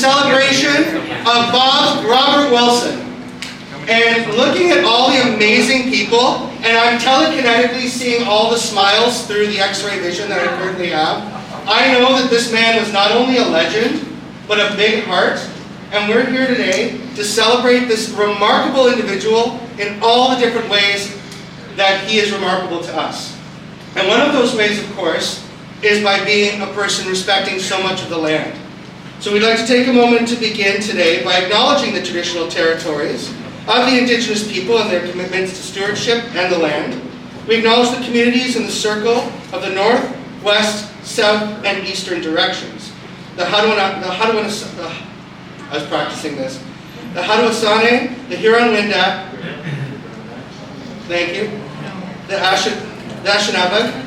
celebration of Robert Willson. And looking at all the amazing people, and I'm telekinetically seeing all the smiles through the X-ray vision that I currently have, I know that this man was not only a legend, but a big heart. And we're here today to celebrate this remarkable individual in all the different ways that he is remarkable to us. And one of those ways, of course, is by being a person respecting so much of the land. So we'd like to take a moment to begin today by acknowledging the traditional territories of the Indigenous people and their commitments to stewardship and the land. We acknowledge the communities in the circle of the north, west, south, and eastern directions. The I was practicing this. The Haudenosaunee, the Huron-Wendat, thank you, the Anishinaabe,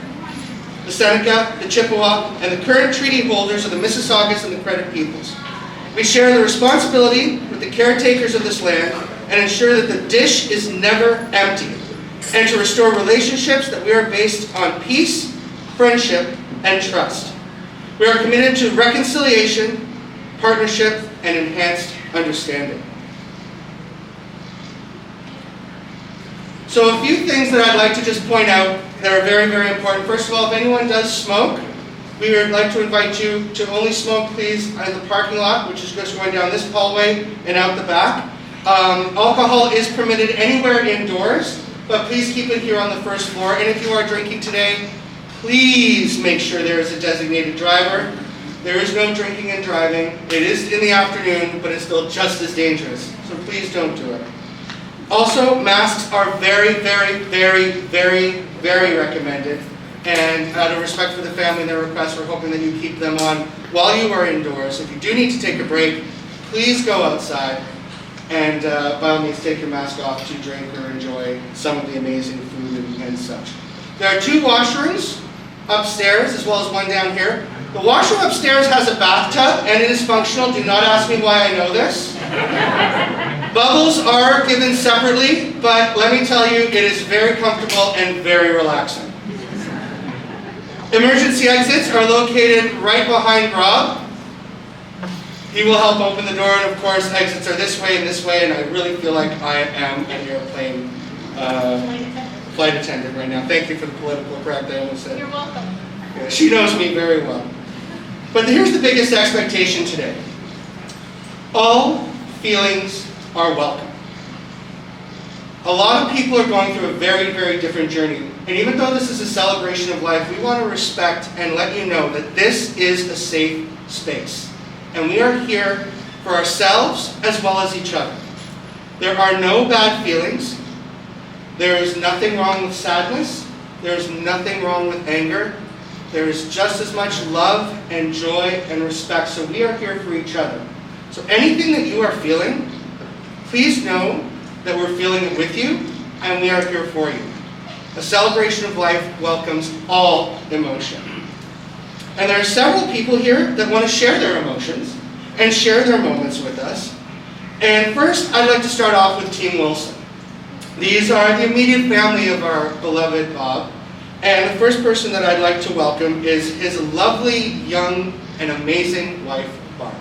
the Seneca, the Chippewa, and the current treaty holders of the Mississaugas and the Credit peoples. We share the responsibility with the caretakers of this land and ensure that the dish is never empty, and to restore relationships that we are based on peace, friendship, and trust. We are committed to reconciliation, partnership, and enhanced understanding. So a few things that I'd like to just point out that are very, very important. First of all, if anyone does smoke, we would like to invite you to only smoke, please, in the parking lot, which is just going down this hallway and out the back. Alcohol is permitted anywhere indoors, but please keep it here on the first floor. And if you are drinking today, please make sure there is a designated driver. There is no drinking and driving. It is in the afternoon, but it's still just as dangerous. So please don't do it. Also, masks are very, very, very, very, very recommended. And out of respect for the family and their requests, we're hoping that you keep them on while you are indoors. If you do need to take a break, please go outside and by all means take your mask off to drink or enjoy some of the amazing food and such. There are 2 washrooms upstairs as well as one down here. The washroom upstairs has a bathtub and it is functional. Do not ask me why I know this. Bubbles are given separately, but let me tell you, it is very comfortable and very relaxing. Emergency exits are located right behind Rob. He will help open the door, and of course, exits are this way, and I really feel like I am an airplane flight attendant right now. Thank you for the political correct I almost said. You're welcome. Yeah, she knows me very well. But here's the biggest expectation today. All feelings are welcome. A lot of people are going through a very, very different journey. And even though this is a celebration of life, we want to respect and let you know that this is a safe space. And we are here for ourselves as well as each other. There are no bad feelings. There is nothing wrong with sadness. There is nothing wrong with anger. There is just as much love and joy and respect. So we are here for each other. So anything that you are feeling, please know that we're feeling it with you and we are here for you. A celebration of life welcomes all emotion. And there are several people here that want to share their emotions and share their moments with us. And first, I'd like to start off with Team Willson. These are the immediate family of our beloved Bob. And the first person that I'd like to welcome is his lovely, young, and amazing wife, Barb.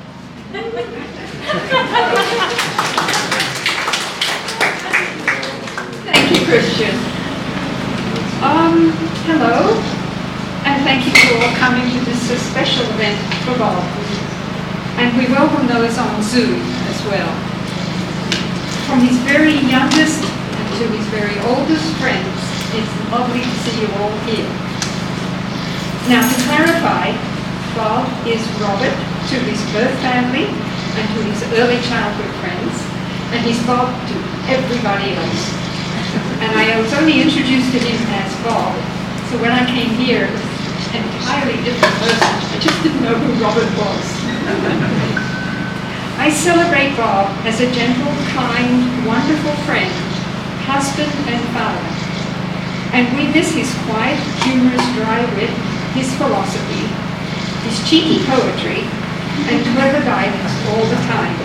Thank you, Christian. Hello, and thank you for all coming to this special event for Bob. And we welcome those on Zoom as well. From his very youngest and to his very oldest friends, it's lovely to see you all here. Now, to clarify, Bob is Robert to his birth family and to his early childhood friends, and he's Bob to everybody else. And I was only introduced to him as Bob, so when I came here, it was an entirely different person. I just didn't know who Robert was. I celebrate Bob as a gentle, kind, wonderful friend, husband and father. And we miss his quiet, humorous, dry wit, his philosophy, his cheeky poetry, and clever guidance all the time.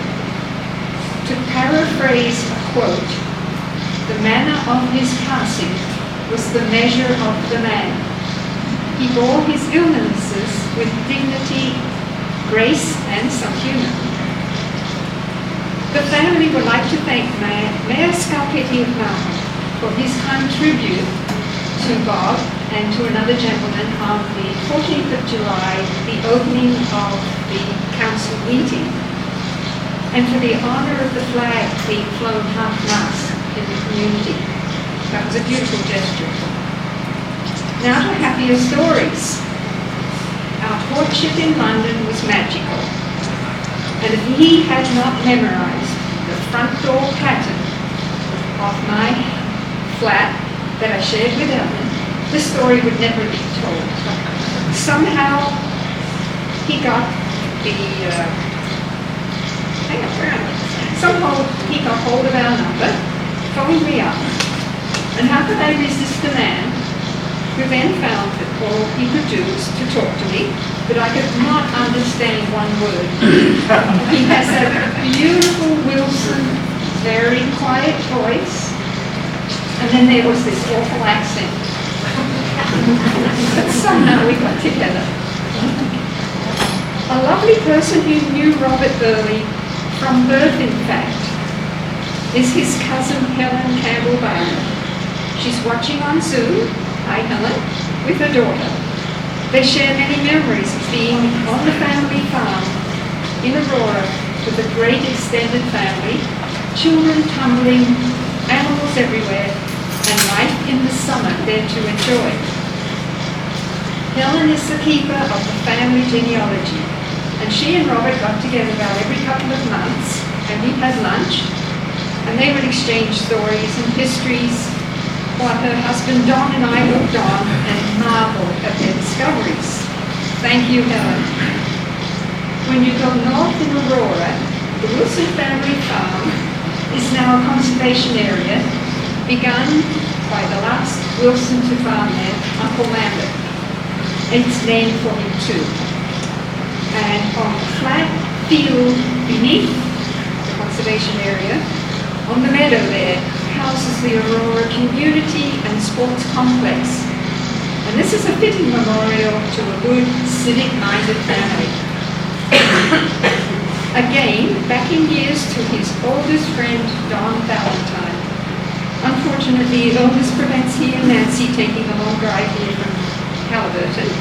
To paraphrase a quote, the manner of his passing was the measure of the man. He bore his illnesses with dignity, grace, and some humor. The family would like to thank Mayor Scarpetti of Malcolm for his kind tribute to Bob and to another gentleman on the 14th of July, the opening of the council meeting, and for the honour of the flag being flown half-mast in the community. That was a beautiful gesture. Now to happier stories. Our courtship in London was magical, and if he had not memorised the front door pattern of my flat that I shared with Ellen, the story would never be told. Somehow he got the, somehow he got hold of our number, phoned me up, and how could I resist the man who then found that all he could do was to talk to me, but I could not understand one word. He has a beautiful Wilson, very quiet voice, and then there was this awful accent. But somehow we got together. A lovely person who knew Robert early, from birth in fact, is his cousin Helen Campbell Barrie. She's watching on Zoom. Hi Helen, with her daughter. They share many memories of being on the family farm in Aurora with a great extended family, children tumbling, animals everywhere, and life in the summer there to enjoy. Helen is the keeper of the family genealogy, and she and Robert got together about every couple of months, and we had lunch, and they would exchange stories and histories, while her husband Don and I looked on and marveled at their discoveries. Thank you, Helen. When you go north in Aurora, the Wilson family farm is now a conservation area begun by the last Wilson to farm there, Uncle Lambert. It's named for him too. And on the flat field beneath the conservation area, on the meadow there, houses the Aurora Community and Sports Complex. And this is a fitting memorial to a good, civic-minded family. Again, back in years to his oldest friend, Donny Ballantyne. Unfortunately, illness prevents he and Nancy taking a long drive here from Burton.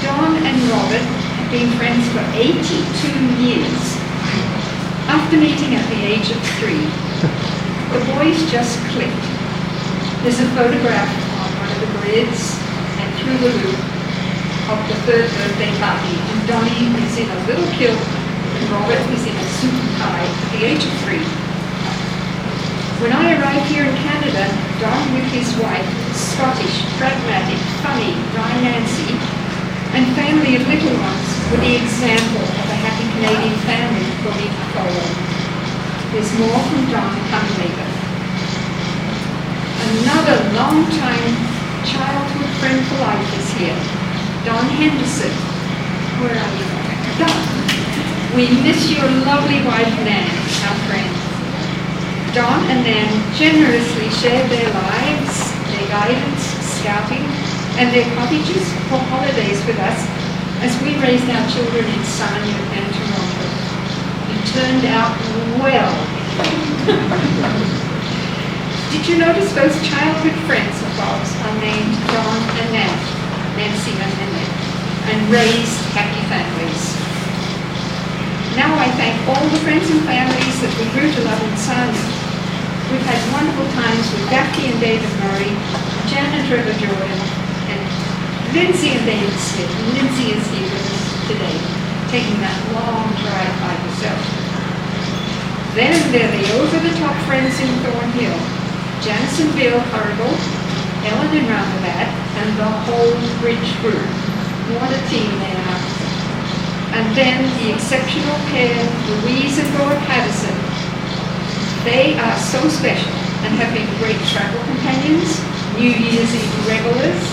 Don and Robert have been friends for 82 years. After meeting at the age of 3, the boys just clicked. There's a photograph on one of the grids and through the loop of the 3rd birthday party, and Donny is in a little kilt and Robert is in a suit and tie at the age of 3. When I arrived here in Canada, Don with his wife, Scottish, pragmatic, funny, dry Nancy, and family of little ones were the example of a happy Canadian family for me to follow. There's more from Don coming later. Another long-time childhood friend for life is here, Don Henderson. Where are you? Don. We miss your lovely wife, Nan, our friend. Don and Nan generously shared their lives, their guidance, scouting, and their cottages for holidays with us as we raised our children in Sarnia and Toronto. It turned out well. Did you notice those childhood friends of Bob's are named Don and Nan, Nancy and Nanette, and raised happy families? Now I thank all the friends and families that we grew to love in Sarnia. We've had wonderful times with Daphne and David Murray, Jan and Trevor Jordan, and Lindsay and David Smith. Lindsay is here with us today, taking that long drive by herself. Then there are the over-the-top friends in Thornhill, Janice and Bill Hargle, Ellen and Roundabout, and the whole bridge group. What a team they are. And then the exceptional pair, Louise and Gord Patterson. They are so special and have been great travel companions, New Year's Eve regulars,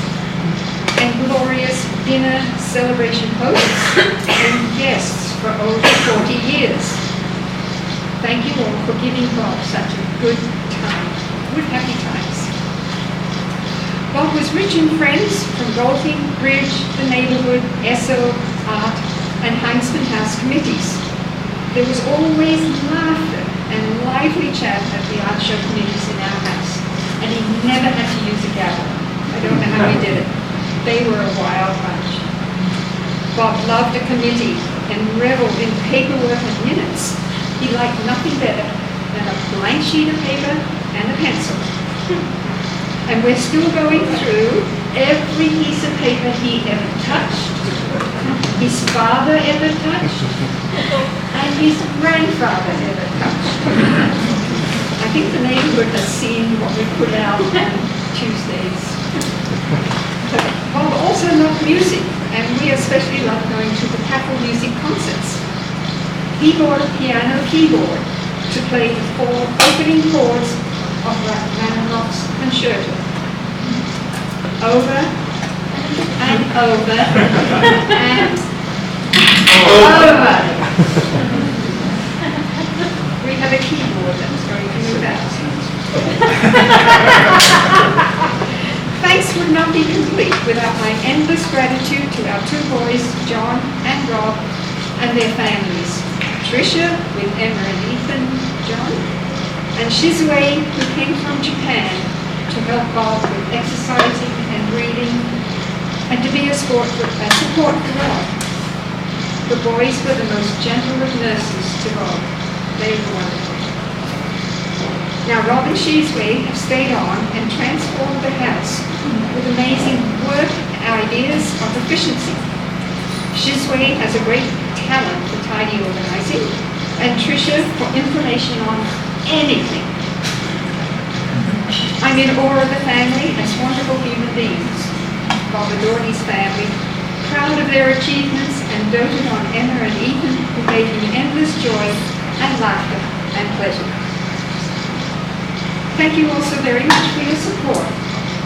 and glorious dinner celebration hosts and guests for over 40 years. Thank you all for giving Bob such a good time, good happy times. Bob was rich in friends from golfing, bridge, the neighbourhood, ESO, art, and Heintzman House committees. There was always laughter and lively chat at the art show committees in our house, and he never had to use a gavel. I don't know how he did it. They were a wild bunch. Bob loved a committee and reveled in paperwork and minutes. He liked nothing better than a blank sheet of paper and a pencil. And we're still going through every piece of paper he ever touched, his father ever touched, and his grandfather ever touched. I think the neighborhood has seen what we put out on Tuesdays. Bob also loved music, and we especially loved going to the Capital Music concerts. He bought a piano keyboard to play the 4 opening chords of Rachmaninoff's concerto. Over and over and over. We have a keyboard that was going to move out. Thanks would not be complete without my endless gratitude to our 2 boys, John and Rob, and their families. Tricia with Emma and Ethan, John, and Shizue, who came from Japan to help Bob with exercising and reading, and to be a support for Rob. The boys were the most gentle of nurses to Bob. They were wonderful. Now Rob and Shizue have stayed on and transformed the house with amazing work, ideas of efficiency. Shizue has a great talent for tidy organizing, and Tricia for information on anything. I'm in awe of the family as wonderful human beings. Bob and Dorothy's family, proud of their achievements and doted on Emma and Ethan, who gave me endless joy and laughter and pleasure. Thank you also very much for your support.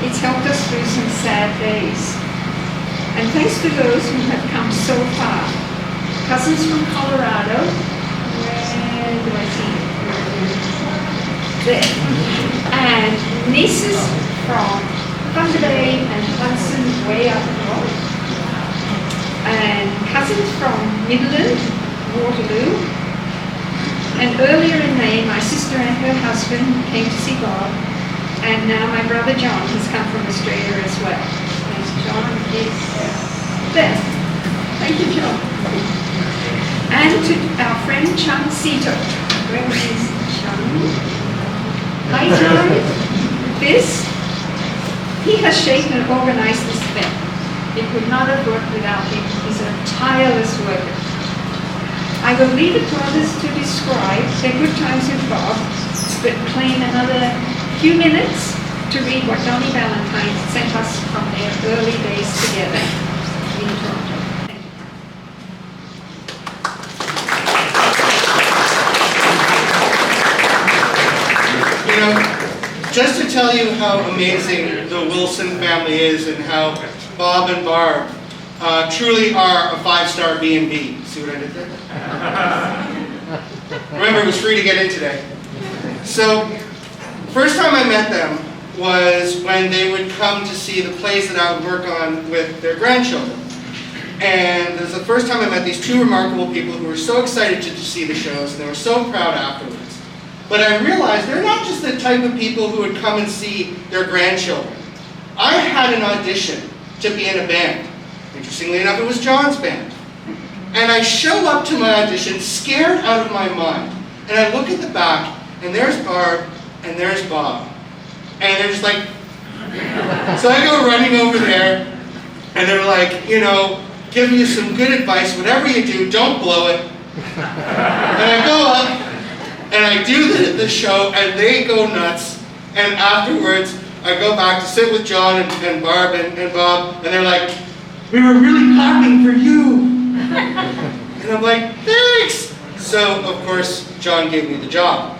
It's helped us through some sad days. And thanks to those who have come so far. Cousins from Colorado, where do I see it? There. And nieces from Thunder Bay and Hudson way up north. And cousins from Midland, Waterloo. And earlier in May, my sister and her husband came to see Bob. And now my brother John has come from Australia as well. And John is there. Thank you, John. And to our friend Chung Seto. Where is Chung? Hi, Chung. He has shaped and organized this event. It would not have worked without him. He's a tireless worker. I will leave it to others to describe their good times with Bob, but claim another few minutes to read what Donny Ballantyne sent us from their early days together in Toronto. You know, just to tell you how amazing the Willson family is and how Bob and Barb truly are a 5-star B&B. See what I did there? Remember, it was free to get in today. So, first time I met them was when they would come to see the plays that I would work on with their grandchildren. And it was the first time I met these 2 remarkable people who were so excited to see the shows, and they were so proud afterwards. But I realized they're not just the type of people who would come and see their grandchildren. I had an audition to be in a band. Interestingly enough, it was John's band. And I show up to my audition scared out of my mind. And I look at the back, and there's Barb, and there's Bob. And they're just like, so I go running over there, and they're like, you know, giving you some good advice, whatever you do, don't blow it. And I go up, and I do the show, and they go nuts. And afterwards, I go back to sit with John and Barb and Bob, and they're like, we were really clapping for you. And I'm like, thanks. So, of course, John gave me the job.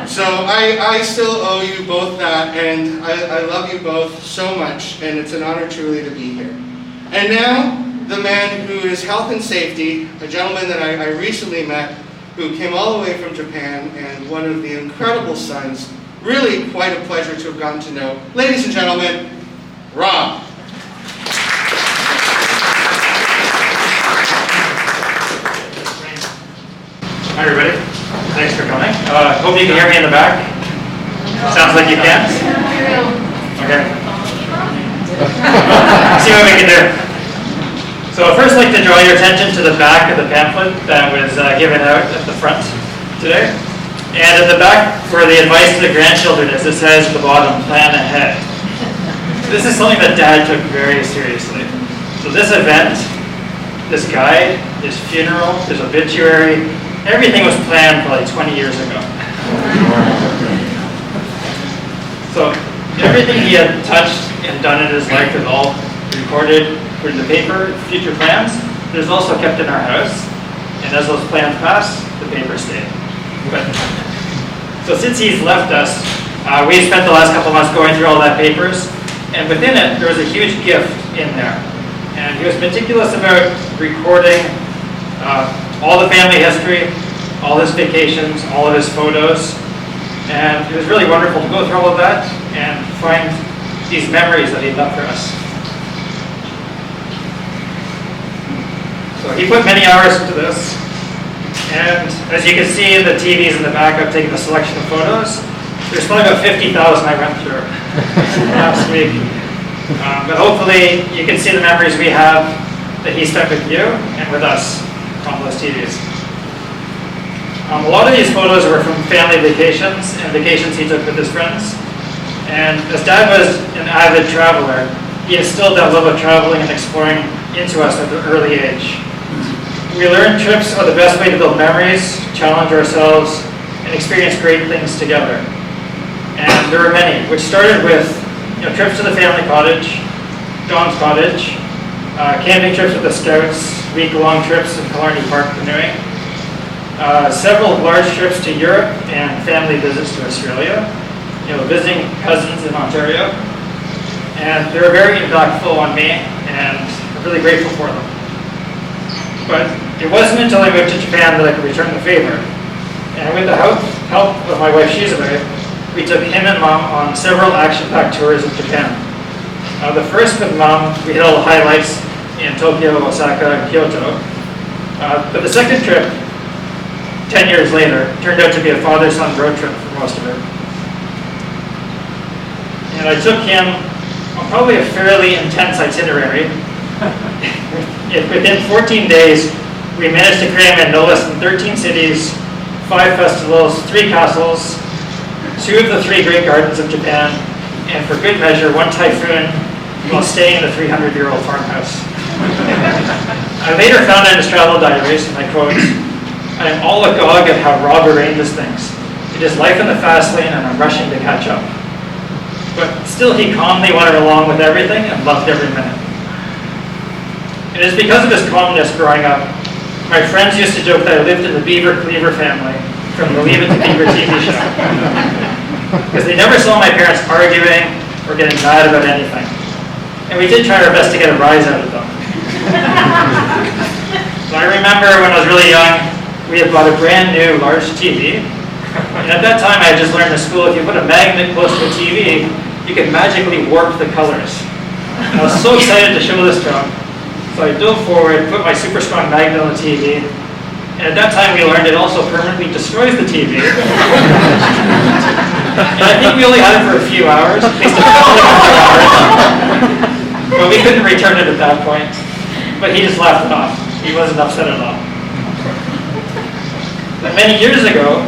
So I still owe you both that, and I love you both so much, and it's an honor truly to be here. And now, the man who is health and safety, a gentleman that I recently met, who came all the way from Japan, and one of the incredible sons, really quite a pleasure to have gotten to know. Ladies and gentlemen, Rob. Hi everybody, thanks for coming. Hope you can hear me in the back. Sounds like you can. Okay. See what we can do. So I'd first like to draw your attention to the back of the pamphlet that was given out at the front today. And at the back, where the advice to the grandchildren is, it says at the bottom, plan ahead. This is something that Dad took very seriously. So this event, this guide, his funeral, his obituary, everything was planned for like 20 years ago. So everything he had touched and done in his life was all recorded for the paper, future plans. It was also kept in our house. And as those plans passed, the paper stayed. So since he's left us, we spent the last couple months going through all that papers. And within it, there was a huge gift in there. And he was meticulous about recording all the family history, all his vacations, all of his photos. And it was really wonderful to go through all of that and find these memories that he left for us. So he put many hours into this. And as you can see in the TVs in the back, I've taken a selection of photos. There's probably about 50,000 I went through last week. But hopefully you can see the memories we have that he spent with you and with us on those TVs. A lot of these photos were from family vacations and vacations he took with his friends. And as Dad was an avid traveler, he instilled that love of traveling and exploring into us at an early age. We learned trips are the best way to build memories, challenge ourselves, and experience great things together. And there were many, which started with trips to the family cottage, Don's cottage, camping trips with the Scouts, week-long trips in Killarney Park canoeing, several large trips to Europe and family visits to Australia, visiting cousins in Ontario. And they were very impactful on me, and I'm really grateful for them. But it wasn't until I moved to Japan that I could return the favor. And with the help of my wife Shizume, we took him and Mom on several action-packed tours in Japan. The first with Mom, we hit all the highlights in Tokyo, Osaka, and Kyoto. But the second trip, 10 years later, turned out to be a father-son road trip for most of it. And I took him on probably a fairly intense itinerary. Within 14 days, we managed to cram in no less than 13 cities, 5 festivals, 3 castles, 2 of the 3 great gardens of Japan, and for good measure, 1 typhoon while staying in a 300-year-old farmhouse. I later found in his travel diaries, and I quote, "I am all agog at how Rob arranges things. It is life in the fast lane and I'm rushing to catch up." But still he calmly went along with everything and loved every minute. It is because of his calmness growing up. My friends used to joke that I lived in the Beaver Cleaver family from the Leave It to Beaver TV show. Because they never saw my parents arguing or getting mad about anything. And we did try our best to get a rise out of them. So I remember when I was really young, we had bought a brand new large TV. And at that time I had just learned in school if you put a magnet close to a TV, you could magically warp the colors. And I was so excited to show this to him. So I dove forward, put my super strong magnet on the TV, and at that time we learned it also permanently destroys the TV. And I think we only had it for a few hours, at least a couple of hours. But we couldn't return it at that point. But he just laughed it off. He wasn't upset at all. But many years ago,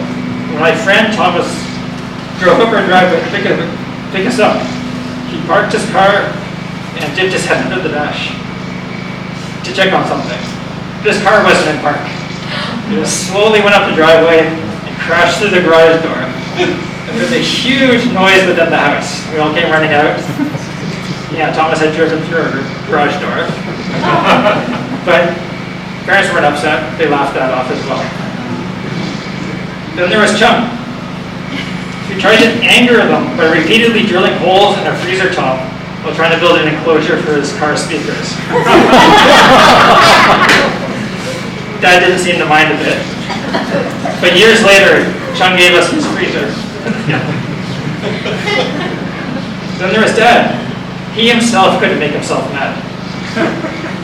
when my friend Thomas drove up our driveway to pick us up, he parked his car and dipped his head under the dash to check on something. This car wasn't in park. It just slowly went up the driveway and crashed through the garage door. And there was a huge noise within the house. We all came running out. Yeah, Thomas had driven through our garage door. But parents weren't upset. They laughed that off as well. Then there was Chung. We tried to anger them by repeatedly drilling holes in our freezer top while trying to build an enclosure for his car speakers. Dad didn't seem to mind a bit. But years later, Chung gave us his freezer. Then there was Dad. He himself couldn't make himself mad.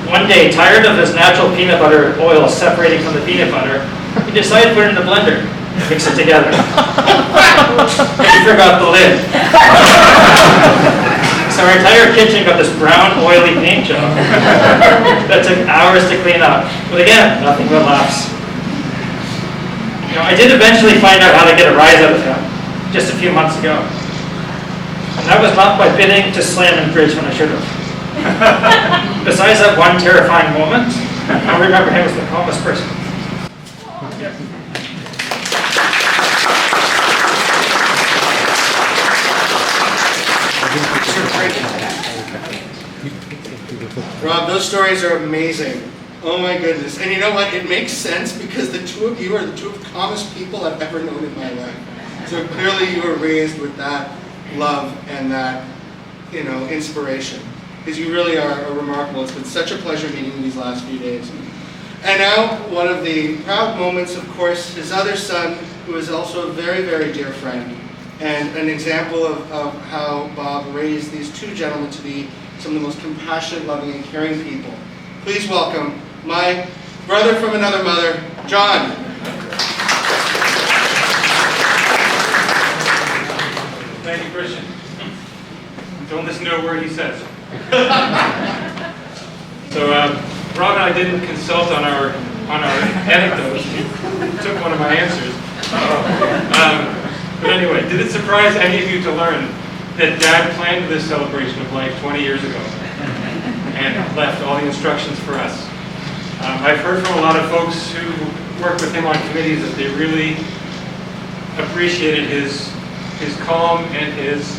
One day, tired of his natural peanut butter oil separating from the peanut butter, he decided to put it in a blender and mix it together. He forgot the lid. So our entire kitchen got this brown, oily paint job that took hours to clean up. But again, nothing but laughs. I did eventually find out how to get a rise out of him just a few months ago. And that was not by bidding to slam in bridge when I should have. Besides that one terrifying moment, I remember him as the calmest person. Rob, those stories are amazing. Oh my goodness. And you know what? It makes sense because the two of you are the two of the calmest people I've ever known in my life. So clearly you were raised with that love and that, inspiration. Because you really are remarkable. It's been such a pleasure meeting you these last few days. And now, one of the proud moments, of course, his other son, who is also a very, very dear friend, and an example of how Bob raised these two gentlemen to be some of the most compassionate, loving, and caring people. Please welcome my brother from another mother, John. Thank you, Christian. Don't listen to a word he says. So, Rob and I didn't consult on our anecdotes. He took one of my answers. But anyway, did it surprise any of you to learn that Dad planned this celebration of life 20 years ago and left all the instructions for us? I've heard from a lot of folks who work with him on committees that they really appreciated his calm and his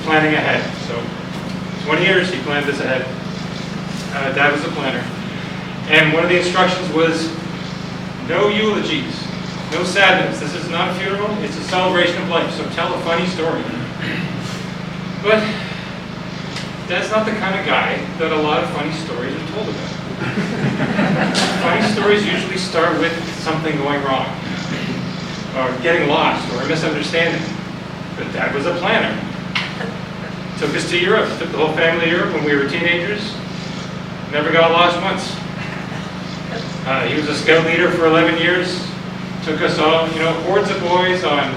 planning ahead. So 20 years he planned this ahead. Dad was a planner. And one of the instructions was no eulogies, no sadness. This is not a funeral, it's a celebration of life, so tell a funny story. But Dad's not the kind of guy that a lot of funny stories are told about. Funny stories usually start with something going wrong, or getting lost, or a misunderstanding. But Dad was a planner. Took us to Europe, took the whole family to Europe when we were teenagers. Never got lost once. He was a scout leader for 11 years. Took us all, hordes of boys on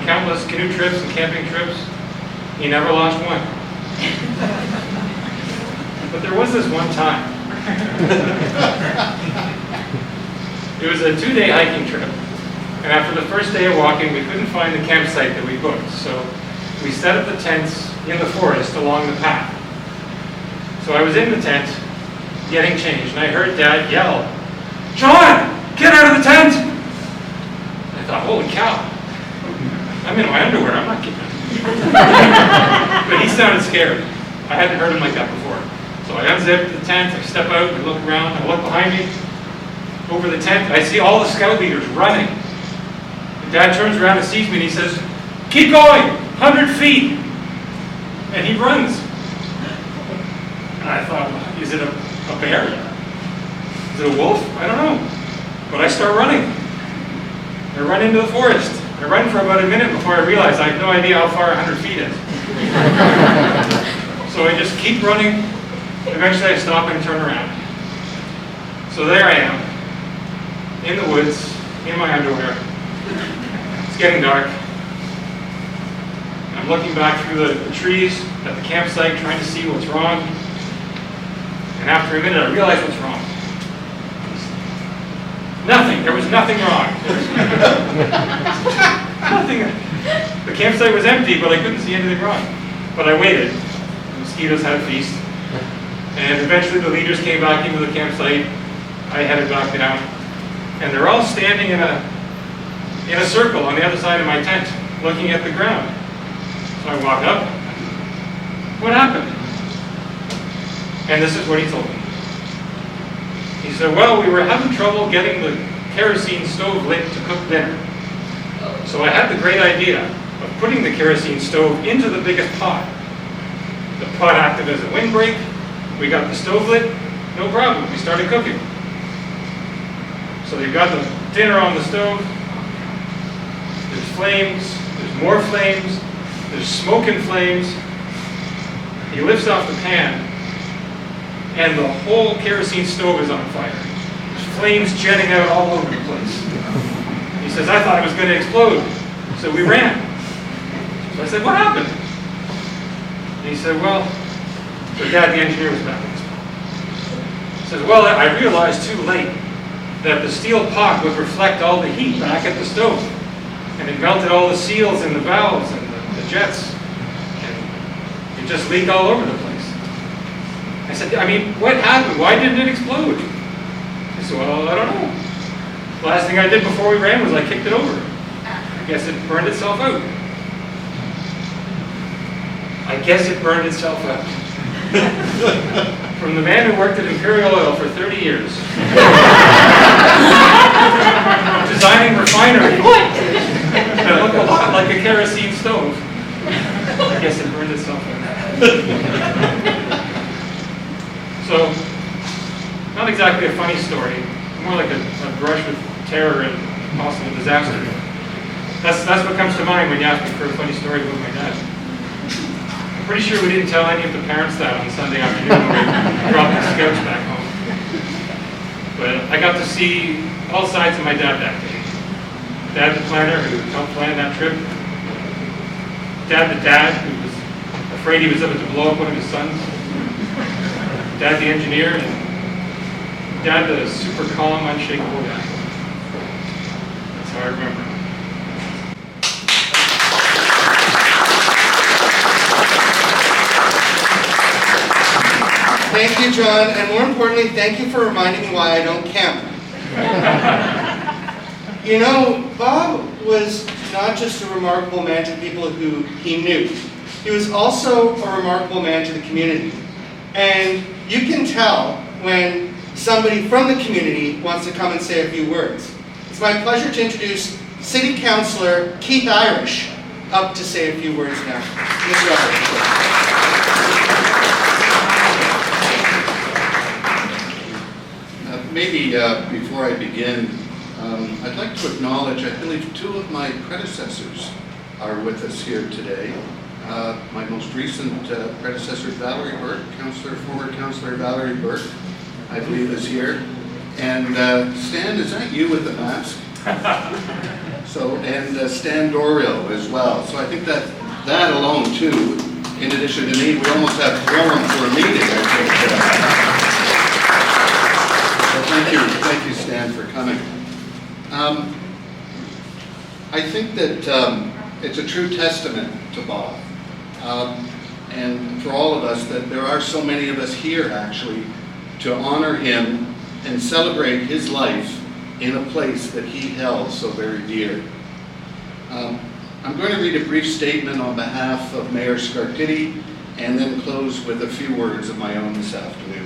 countless canoe trips and camping trips. He never lost one. But there was this one time. It was a 2-day hiking trip. And after the first day of walking, we couldn't find the campsite that we booked. So we set up the tents in the forest along the path. So I was in the tent, getting changed, and I heard Dad yell, "John, get out of the tent!" I thought, holy cow, I'm in my underwear, I'm not getting out. But he sounded scared. I hadn't heard him like that before. So I unzipped the tent, I step out, I look around, I look behind me. Over the tent, I see all the scout leaders running. And Dad turns around and sees me and he says, "Keep going, 100 feet. And he runs. And I thought, is it a bear? Is it a wolf? I don't know. But I start running. I run into the forest. I run for about a minute before I realize I have no idea how far 100 feet is. So I just keep running. Eventually I stop and turn around. So there I am, in the woods, in my underwear. It's getting dark. I'm looking back through the trees at the campsite, trying to see what's wrong. And after a minute, I realize what's wrong. Nothing. There was nothing wrong. Nothing. The campsite was empty, but I couldn't see anything wrong. But I waited. The mosquitoes had a feast. And eventually the leaders came back into the campsite. I headed back down. And they're all standing in a circle on the other side of my tent, looking at the ground. So I walk up. What happened? And this is what he told me. He said, well, we were having trouble getting the kerosene stove lit to cook dinner. So I had the great idea of putting the kerosene stove into the biggest pot. The pot acted as a windbreak. We got the stove lit, no problem. We started cooking. So you've got the dinner on the stove. There's flames. There's more flames. There's smoke and flames. He lifts off the pan. and the whole kerosene stove is on fire. There's flames jetting out all over the place. He says, I thought it was going to explode. So we ran. So I said, what happened? And he said, well, so Dad, the engineer, was back in this point. He says, well, I realized too late that the steel pot would reflect all the heat back at the stove. And it melted all the seals and the valves and the jets. And it just leaked all over the place. I said, I mean, what happened? Why didn't it explode? He said, well, I don't know. The last thing I did before we ran was I kicked it over. I guess it burned itself out. I guess it burned itself out. From the man who worked at Imperial Oil for 30 years. Designing refineries that look a lot like a kerosene stove. I guess it burned itself out. So, not exactly a funny story. More like a brush with terror and possible disaster. That's what comes to mind when you ask me for a funny story about my dad. I'm pretty sure we didn't tell any of the parents that on Sunday afternoon when we dropped the scouts back home. But I got to see all sides of my dad that day. Dad the planner who helped plan that trip. Dad the dad who was afraid he was about to blow up one of his sons. Dad the engineer, and Dad the super calm, unshakable guy. That's how I remember him. Thank you, John, and more importantly, thank you for reminding me why I don't camp. You know, Bob was not just a remarkable man to people who he knew. He was also a remarkable man to the community. And you can tell when somebody from the community wants to come and say a few words. It's my pleasure to introduce City Councillor Keith Irish up to say a few words now. Mr. Irish. Maybe before I begin, I'd like to acknowledge, I believe, two of my predecessors are with us here today. My most recent predecessor, Valerie Burke, former Councillor Valerie Burke, I believe is here. And Stan, is that you with the mask? So, and Stan Dorrell as well. So I think that alone too, in addition to me, we almost have quorum for a meeting, I think. Thank you, Stan, for coming. I think that it's a true testament to Bob, and for all of us, that there are so many of us here, actually, to honor him and celebrate his life in a place that he held so very dear. I'm going to read a brief statement on behalf of Mayor Scarpitti and then close with a few words of my own this afternoon.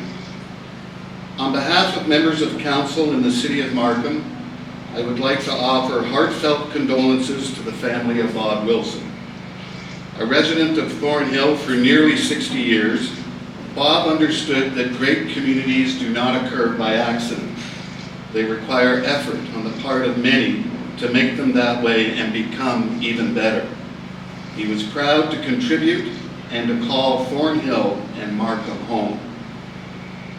On behalf of members of council in the city of Markham, I would like to offer heartfelt condolences to the family of Bob Willson. A resident of Thornhill for nearly 60 years, Bob understood that great communities do not occur by accident. They require effort on the part of many to make them that way and become even better. He was proud to contribute and to call Thornhill and Markham home.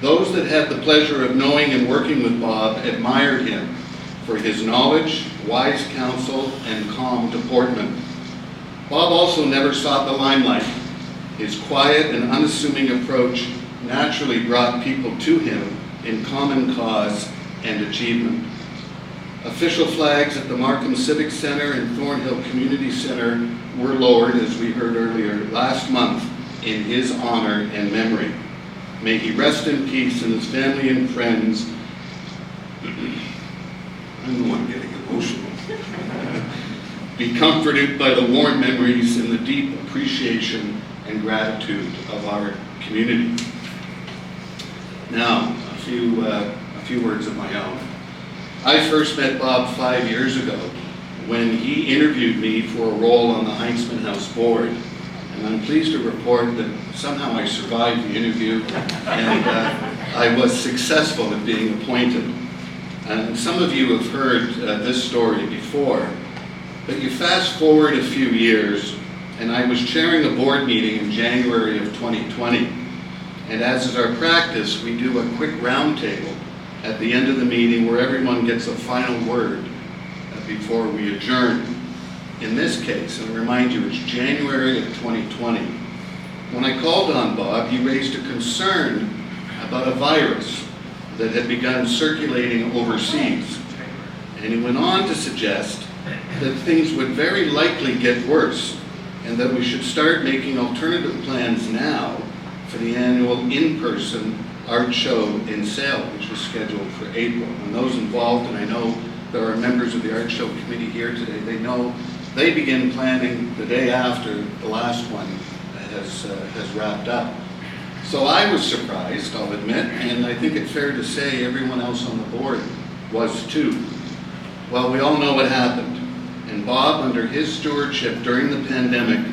Those that had the pleasure of knowing and working with Bob admired him for his knowledge, wise counsel, and calm deportment. Bob also never sought the limelight. His quiet and unassuming approach naturally brought people to him in common cause and achievement. Official flags at the Markham Civic Center and Thornhill Community Center were lowered, as we heard earlier, last month in his honor and memory. May he rest in peace, and his family and friends, I'm the one getting emotional, be comforted by the warm memories and the deep appreciation and gratitude of our community. Now, a few words of my own. I first met Bob 5 years ago when he interviewed me for a role on the Heintzman House board. And I'm pleased to report that somehow I survived the interview and I was successful at being appointed. And some of you have heard this story before, but you fast forward a few years and I was chairing a board meeting in January of 2020. And as is our practice, we do a quick roundtable at the end of the meeting where everyone gets a final word before we adjourn. In this case, and I remind you, it's January of 2020. When I called on Bob, he raised a concern about a virus that had begun circulating overseas. And he went on to suggest that things would very likely get worse and that we should start making alternative plans now for the annual in-person art show in Sale, which was scheduled for April. And those involved, and I know there are members of the art show committee here today, they know they begin planning the day after the last one has wrapped up. So I was surprised, I'll admit, and I think it's fair to say everyone else on the board was too. Well, we all know what happened. And Bob, under his stewardship during the pandemic,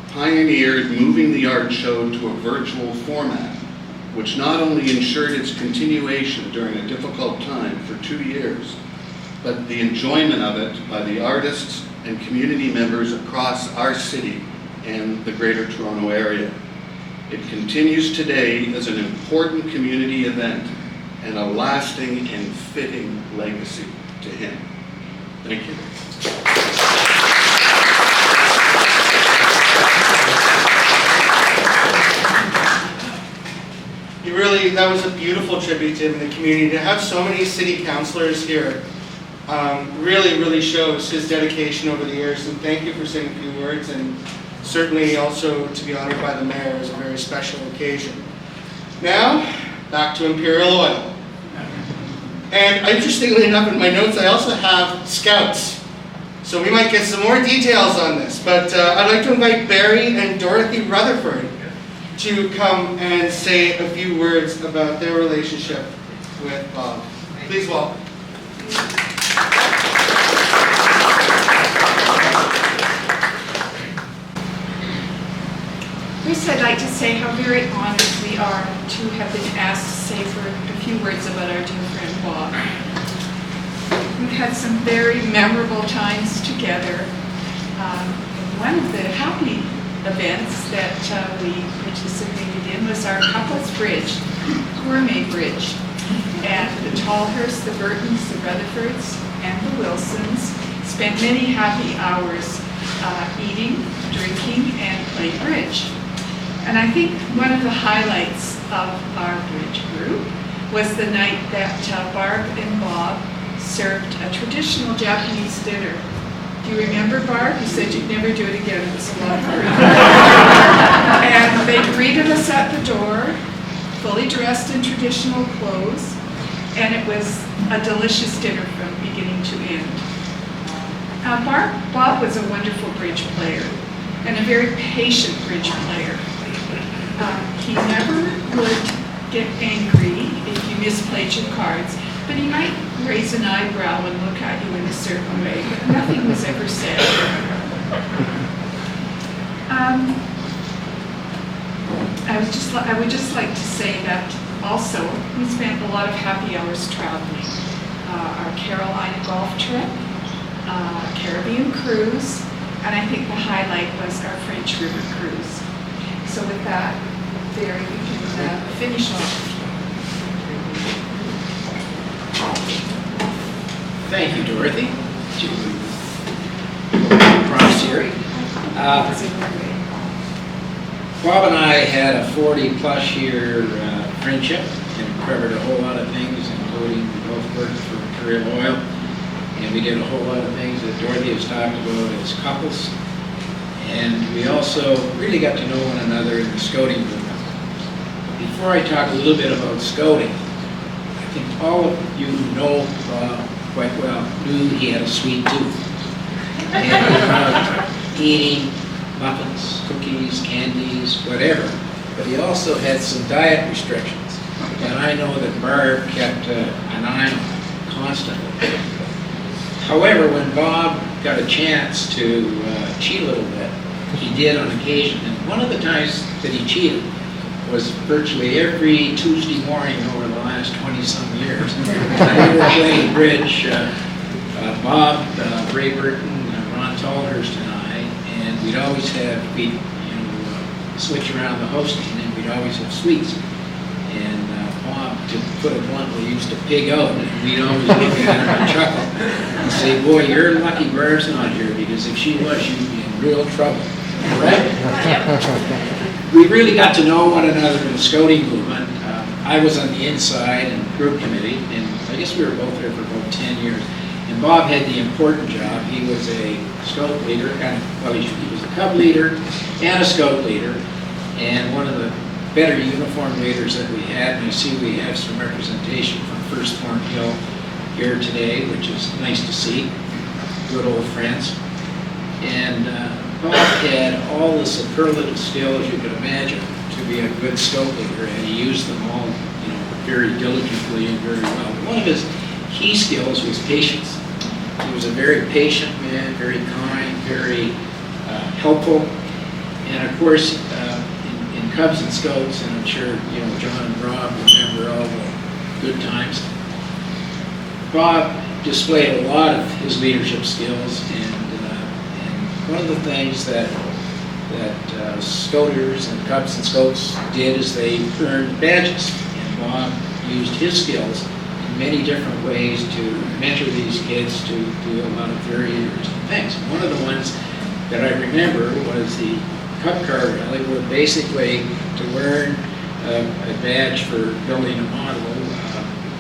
pioneered moving the art show to a virtual format, which not only ensured its continuation during a difficult time for 2 years, but the enjoyment of it by the artists and community members across our city and the Greater Toronto Area. It continues today as an important community event and a lasting and fitting legacy to him. Thank you. That was a beautiful tribute to him in the community. To have so many city councilors here really shows his dedication over the years. And thank you for saying a few words, and certainly also to be honored by the mayor is a very special occasion. Now, back to Imperial Oil. And interestingly enough, in my notes, I also have scouts. So we might get some more details on this. But I'd like to invite Barrie and Dorothy Rutherford to come and say a few words about their relationship with Bob. Please welcome. First, I'd like to say how very honored we are to have been asked to say for a few words about our dear friend Bob. We've had some very memorable times together. One of the happy events that we participated in was our couples bridge, gourmet bridge. And the Tallhursts, the Burtons, the Rutherfords, and the Wilsons spent many happy hours eating, drinking, and playing bridge. And I think one of the highlights of our bridge group was the night that Barb and Bob served a traditional Japanese dinner. Do you remember, Barb? You said you'd never do it again. It was a lot of fun. And they greeted us at the door, fully dressed in traditional clothes, and it was a delicious dinner from beginning to end. Bob was a wonderful bridge player and a very patient bridge player. He never would get angry if you misplayed your cards, but he might raise an eyebrow and look at you in a certain way, but nothing was ever said. I would just like to say that also we spent a lot of happy hours traveling. Our Carolina golf trip, Caribbean cruise, and I think the highlight was our French River cruise. So with that, Barrie, we can finish off. Thank you, Dorothy. Props here. Bob and I had a 40-plus year friendship and covered a whole lot of things, including both worked for Imperial Oil, and we did a whole lot of things that Dorothy has talked about as couples. And we also really got to know one another in the scouting movement. Before I talk a little bit about scouting, I think all of you who know Bob quite well knew he had a sweet tooth. And eating muffins, cookies, candies, whatever. But he also had some diet restrictions. And I know that Barb kept an eye on him constantly. However, when Bob got a chance to cheat a little bit, he did on occasion. And one of the times that he cheated was virtually every Tuesday morning over the last 20-some years. We were playing bridge, Bob, Ray Burton, Ron Tallhurst and I, and we'd always have, we'd switch around the hosting, and we'd we'd always have sweets. And Bob, to put it bluntly, used to pig out, and we'd always look at him and chuckle and say, boy, you're lucky Barb's not here, because if she was, you'd be in real trouble. Correct? We really got to know one another in the scouting movement. I was on the inside and group committee, and I guess we were both there for about 10 years. And Bob had the important job. He was a scout leader, he was a cub leader and a scout leader, and one of the better uniform leaders that we had. And I see we have some representation from First Thornhill here today, which is nice to see. Good old friends. And Bob had all the superlative skills you could imagine to be a good scout leader, and he used them all, very diligently and very well. But one of his key skills was patience. He was a very patient man, very kind, very helpful. And of course, in Cubs and Scouts, and I'm sure John and Rob remember all the good times, Bob displayed a lot of his leadership skills, and one of the things that Scouters and Cubs and Scouts did is they earned badges. And Bob used his skills in many different ways to mentor these kids to do a lot of very interesting things. One of the ones that I remember was the Cup Car Rally, where basically to learn a badge for building a model,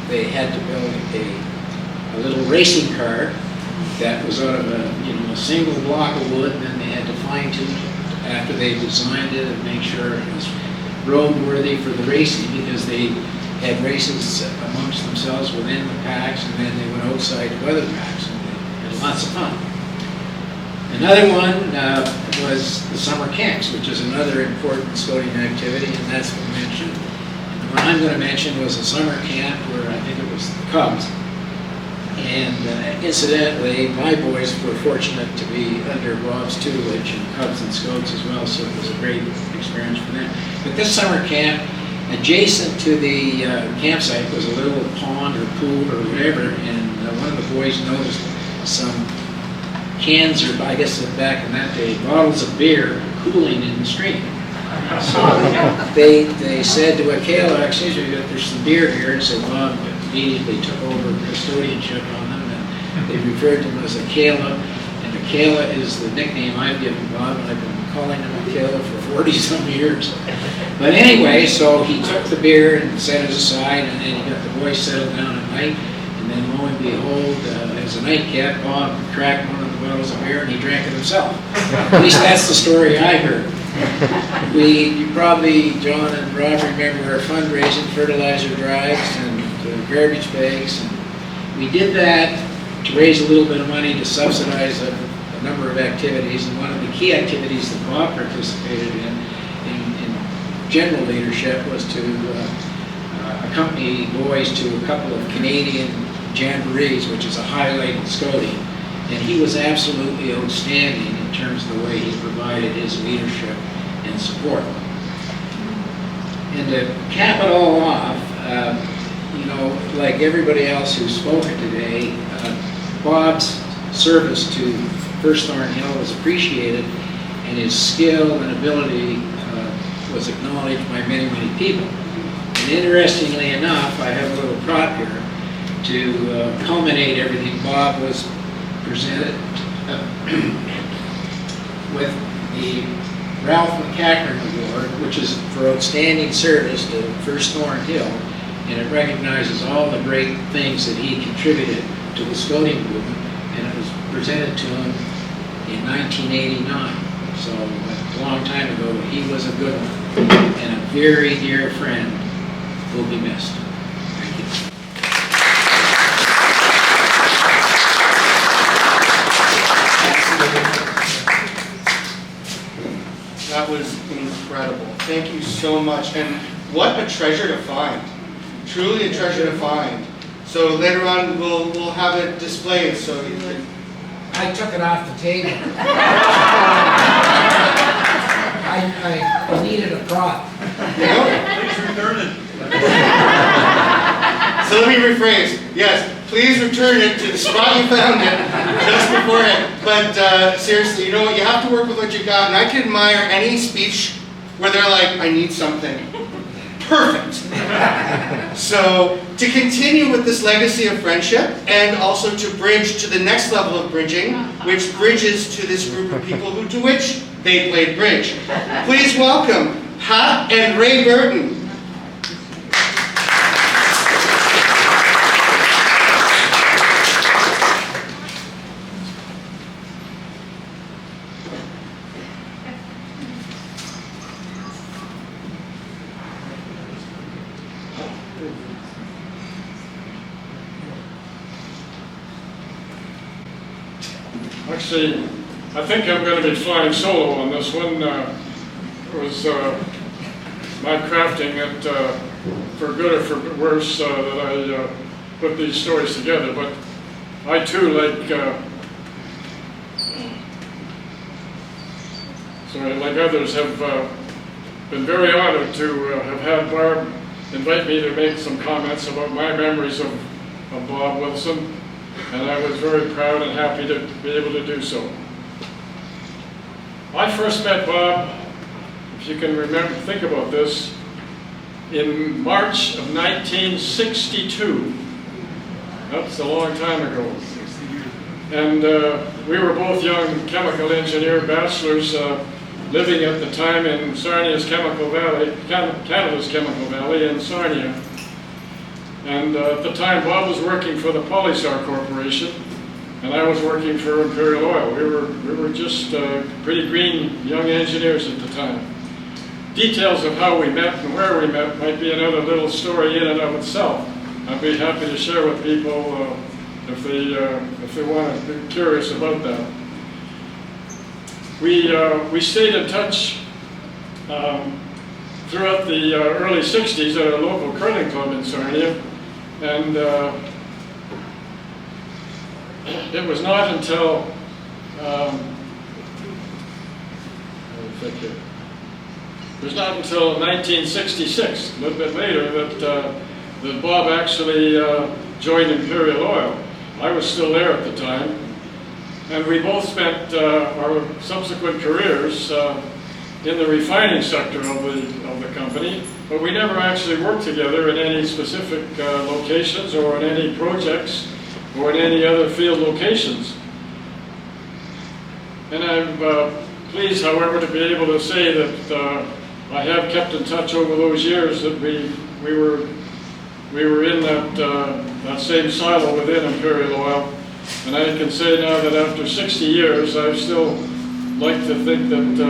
they had to build a little racing car that was out of a single block of wood, and then they had to fine tune it after they designed it and make sure it was roadworthy for the racing, because they had races amongst themselves within the packs, and then they went outside to other packs, and they had lots of fun. Another one was the summer camps, which is another important scouting activity, and that's been mentioned. And the one I'm going to mention was a summer camp where I think it was the Cubs. And incidentally, my boys were fortunate to be under Bob's tutelage and Cubs and Scouts as well, so it was a great experience for them. But this summer camp, adjacent to the campsite was a little pond or pool or whatever, and one of the boys noticed some cans, or I guess back in that day, bottles of beer cooling in the stream. So they said to Akela, excuse me, there's some beer here, and so Bob immediately took over custodianship on them, and they referred to him as Akela, and Akela is the nickname I've given Bob, and I've been calling him Akela for 40-some years. But anyway, so he took the beer and set it aside, and then he got the boys settled down at night, and then lo and behold, as a nightcap, Bob cracked one of the bottles of beer and he drank it himself. At least that's the story I heard. You probably, John and Rob, remember our fundraising, fertilizer drives, and garbage bags. And we did that to raise a little bit of money to subsidize a number of activities. And one of the key activities that Bob participated in general leadership, was to accompany boys to a couple of Canadian jamborees, which is a highlight in scouting. And he was absolutely outstanding in terms of the way he provided his leadership and support. And to cap it all off, like everybody else who's spoken today, Bob's service to First Thornhill was appreciated, and his skill and ability was acknowledged by many, many people. And interestingly enough, I have a little prop here to culminate everything. Bob was presented with the Ralph McCachran Award, which is for outstanding service to First Thornhill, and it recognizes all the great things that he contributed to the scouting movement, and it was presented to him in 1989, so a long time ago. But he was a good one, and a very dear friend, will be missed. Thank you. That was incredible. Thank you so much. And what a treasure to find. Truly a treasure to find. So later on, we'll have it displayed. So you can... I took it off the table. I needed a prop. Please return it. So let me rephrase. Yes, please return it to the spot you found it just beforehand. But seriously, you have to work with what you got. And I can admire any speech where they're like, I need something. Perfect. So to continue with this legacy of friendship and also to bridge to the next level of bridging, which bridges to this group of people to which they played bridge. Please welcome Pat and Ray Burton. Actually, I think I'm going to be flying solo on this one. It was my crafting that, for good or for worse, that I put these stories together. But I too, like others, have been very honored to have had Barb invite me to make some comments about my memories of Bob Willson. And I was very proud and happy to be able to do so. I first met Bob, if you can remember, think about this, in March of 1962. That's a long time ago. And we were both young chemical engineer bachelors living at the time in Sarnia's Chemical Valley, Canada's Chemical Valley in Sarnia. And at the time, Bob was working for the Polysar Corporation, and I was working for Imperial Oil. We were just pretty green young engineers at the time. Details of how we met and where we met might be another little story in and of itself. I'd be happy to share with people if they want to be curious about that. We stayed in touch throughout the early 60s at a local curling club in Sarnia. And it was not until it was not until 1966, a little bit later, that Bob actually joined Imperial Oil. I was still there at the time, and we both spent our subsequent careers in the refining sector of the company, but we never actually worked together in any specific locations or in any projects or in any other field locations. And I'm pleased, however, to be able to say that I have kept in touch over those years that we were in that same silo within Imperial Oil. And I can say now that after 60 years, I still like to think that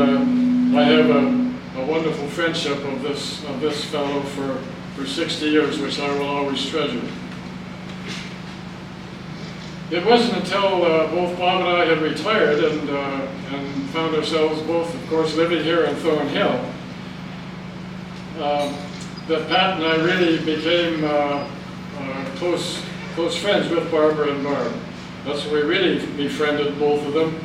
I have a wonderful friendship of this fellow for 60 years, which I will always treasure. It wasn't until both Bob and I had retired and found ourselves both, of course, living here in Thornhill, that Pat and I really became close friends with Barbara and Barb. That's where we really befriended both of them.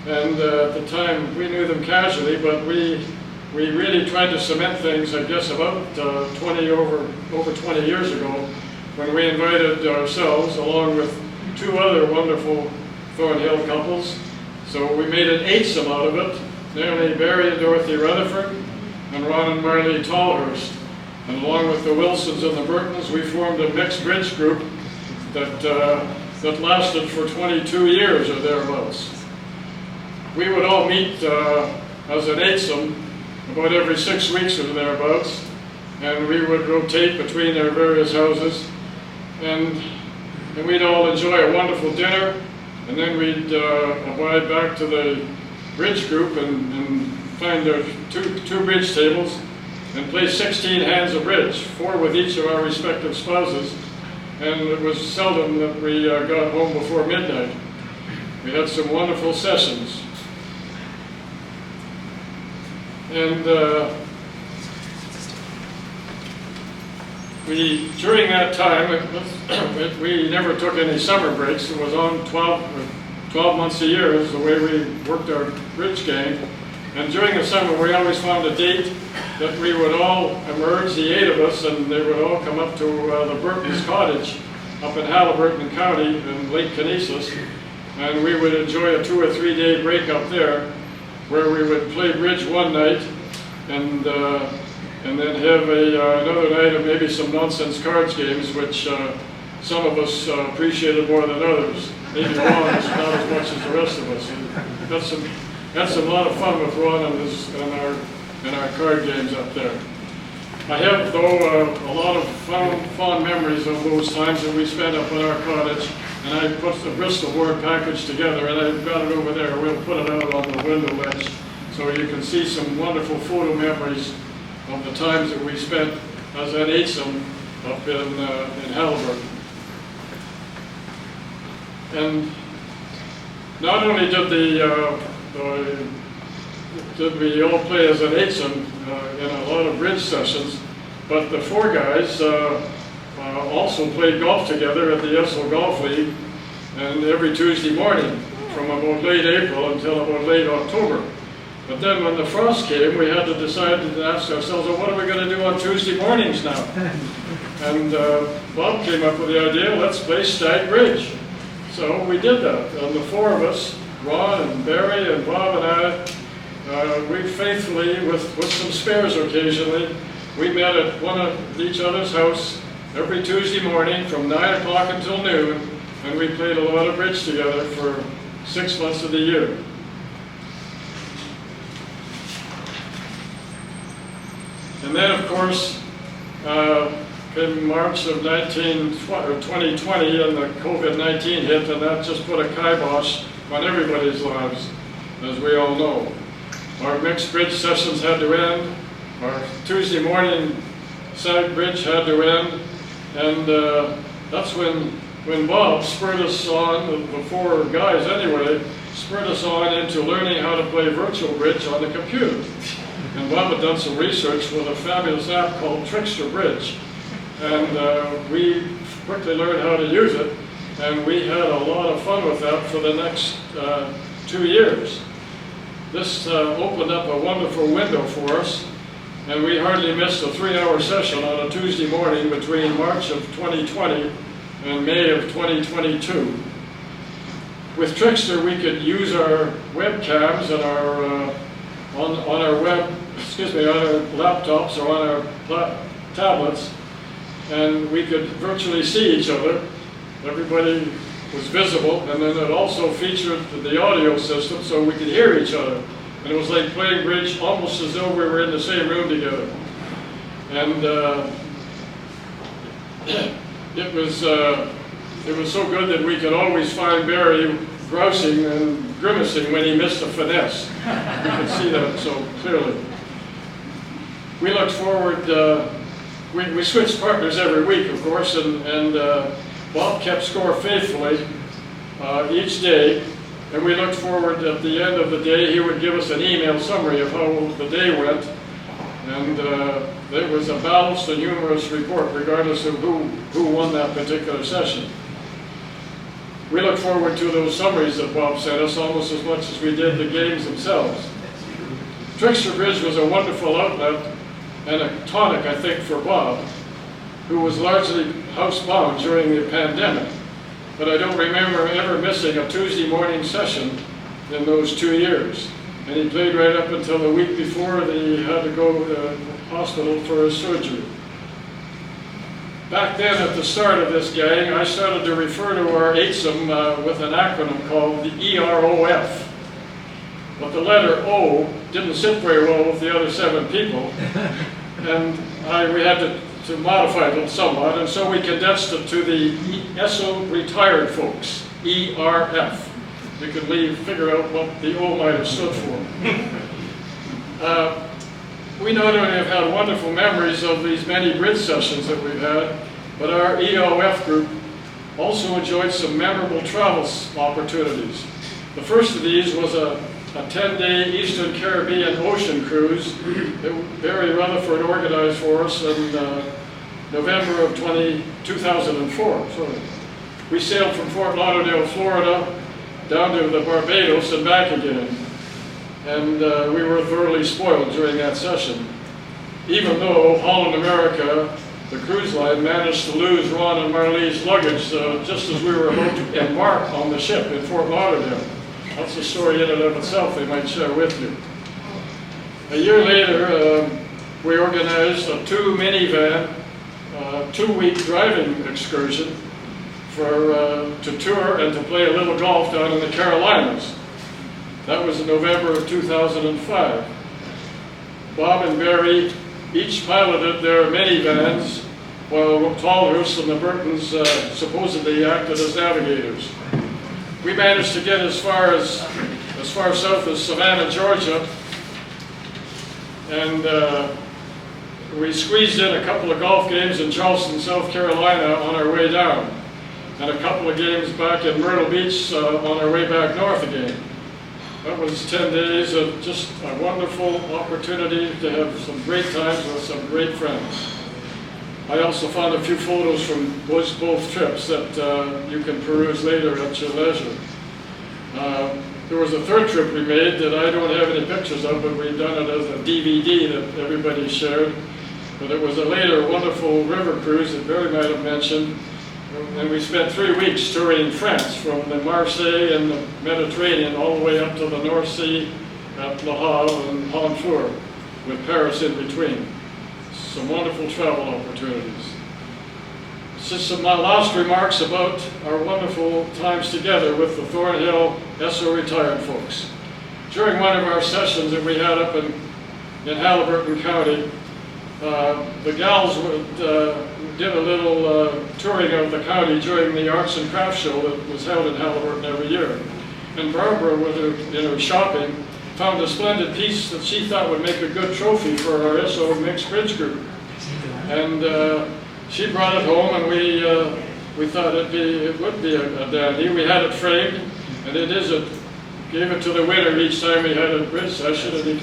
And at the time, we knew them casually, but we really tried to cement things, I guess, about over 20 years ago, when we invited ourselves, along with two other wonderful Thornhill couples. So we made an eightsome out of it, namely Barrie and Dorothy Rutherford, and Ron and Marley Tallhurst. And along with the Wilsons and the Burtons, we formed a mixed bridge group that lasted for 22 years or thereabouts. We would all meet as an eightsome about every 6 weeks or thereabouts, and we would rotate between our various houses, and we'd all enjoy a wonderful dinner, and then we'd abide back to the bridge group and find our two bridge tables and play 16 hands of bridge, 4 with each of our respective spouses, and it was seldom that we got home before midnight. We had some wonderful sessions. And during that time, we never took any summer breaks. It was on 12 months a year is the way we worked our bridge game. And during the summer, we always found a date that we would all emerge, the 8 of us, and they would all come up to the Burton's cottage up in Halliburton County in Lake Canisius. And we would enjoy a 2 or 3 day break up there, where we would play bridge one night and then have another night of maybe some nonsense cards games, which some of us appreciated more than others. Maybe Ron is not as much as the rest of us. Had some lot of fun with Ron and our card games up there. I have, though, a lot of fond memories of those times that we spent up in our cottage, and I put the Bristol board package together, and I've got it over there. We'll put it out on the window ledge so you can see some wonderful photo memories of the times that we spent as an MCing up in Halliburton. And not only did we all play as an MCing in a lot of bridge sessions, but the four guys also played golf together at the Esso Golf League, and every Tuesday morning from about late April until about late October. But then when the frost came, we had to decide to ask ourselves, well, what are we going to do on Tuesday mornings now? And Bob came up with the idea, let's play stag bridge. So we did that, and the four of us, Ron and Barrie and Bob and I, we faithfully, with some spares occasionally, we met at one of each other's house every Tuesday morning from 9 o'clock until noon, and we played a lot of bridge together for 6 months of the year. And then, of course, in March of 2020, and the COVID-19 hit, and that just put a kibosh on everybody's lives, as we all know. Our mixed bridge sessions had to end. Our Tuesday morning side bridge had to end. And that's when Bob spurred us on, the four guys anyway, spurred us on into learning how to play virtual bridge on the computer. And Bob had done some research with a fabulous app called Trickster Bridge. And we quickly learned how to use it, and we had a lot of fun with that for the next 2 years. This opened up a wonderful window for us, and we hardly missed a 3-hour session on a Tuesday morning between March of 2020 and May of 2022. With Trickster, we could use our webcams and our on our laptops or on our tablets, and we could virtually see each other. Everybody was visible, and then it also featured the audio system so we could hear each other. And it was like playing bridge almost as though we were in the same room together. And it was so good that we could always find Barrie grousing and grimacing when he missed a finesse. You could see that so clearly. We looked forward, we switched partners every week, of course, and Bob kept score faithfully each day, and we looked forward at the end of the day. He would give us an email summary of how the day went, and there was a balanced and humorous report regardless of who won that particular session. We look forward to those summaries that Bob sent us almost as much as we did the games themselves. Trickster Bridge was a wonderful outlet and a tonic, I think, for Bob, who was largely housebound during the pandemic. But I don't remember ever missing a Tuesday morning session in those 2 years. And he played right up until the week before he had to go to the hospital for his surgery. Back then, at the start of this gang, I started to refer to our MCing with an acronym called the EROF. But the letter O didn't sit very well with the other 7 people, and we had to modify it somewhat, and so we condensed it to the Esso retired folks, ERF. We could figure out what the O might have stood for. We not only have had wonderful memories of these many bridge sessions that we've had, but our EOF group also enjoyed some memorable travel opportunities. The first of these was a 10-day Eastern Caribbean ocean cruise that Barrie Rutherford organized for us in November of 2004. We sailed from Fort Lauderdale, Florida, down to the Barbados and back again. And we were thoroughly spoiled during that session. Even though Holland America, the cruise line, managed to lose Ron and Marlee's luggage just as we were about to embark on the ship in Fort Lauderdale. That's a story in and of itself they might share with you. A year later, we organized a 2-minivan, 2-week driving excursion to tour and to play a little golf down in the Carolinas. That was in November of 2005. Bob and Barrie each piloted their minivans, while Thornhill and the Burtons supposedly acted as navigators. We managed to get as far south as Savannah, Georgia, and we squeezed in a couple of golf games in Charleston, South Carolina on our way down, and a couple of games back in Myrtle Beach on our way back north again. That was 10 days of just a wonderful opportunity to have some great times with some great friends. I also found a few photos from both trips that you can peruse later at your leisure. There was a third trip we made that I don't have any pictures of, but we've done it as a DVD that everybody shared. But it was a later wonderful river cruise that Barrie might have mentioned. And we spent 3 weeks touring France, from the Marseille and the Mediterranean all the way up to the North Sea at Le Havre and Honfleur, with Paris in between. Some wonderful travel opportunities. Just some my last remarks about our wonderful times together with the Thornhill SO retired folks. During one of our sessions that we had up in Haliburton County, the gals did a little touring of the county during the Arts and Crafts Show that was held in Haliburton every year. And Barbara, with her shopping, found a splendid piece that she thought would make a good trophy for our SO mixed bridge group. And she brought it home, and we thought it would be a dandy. We had it framed, and gave it to the winner each time we had a bridge session, and we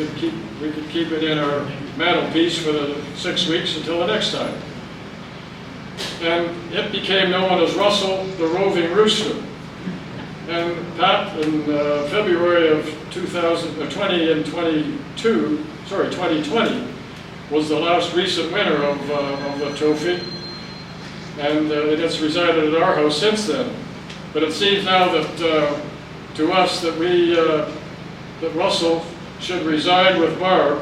could keep it in our mantelpiece for the 6 weeks until the next time. And it became known as Russell the Roving Rooster. And Pat, in February of 2020, was the last recent winner of the trophy. And it has resided at our house since then. But it seems now that to us that that Russell should reside with Barb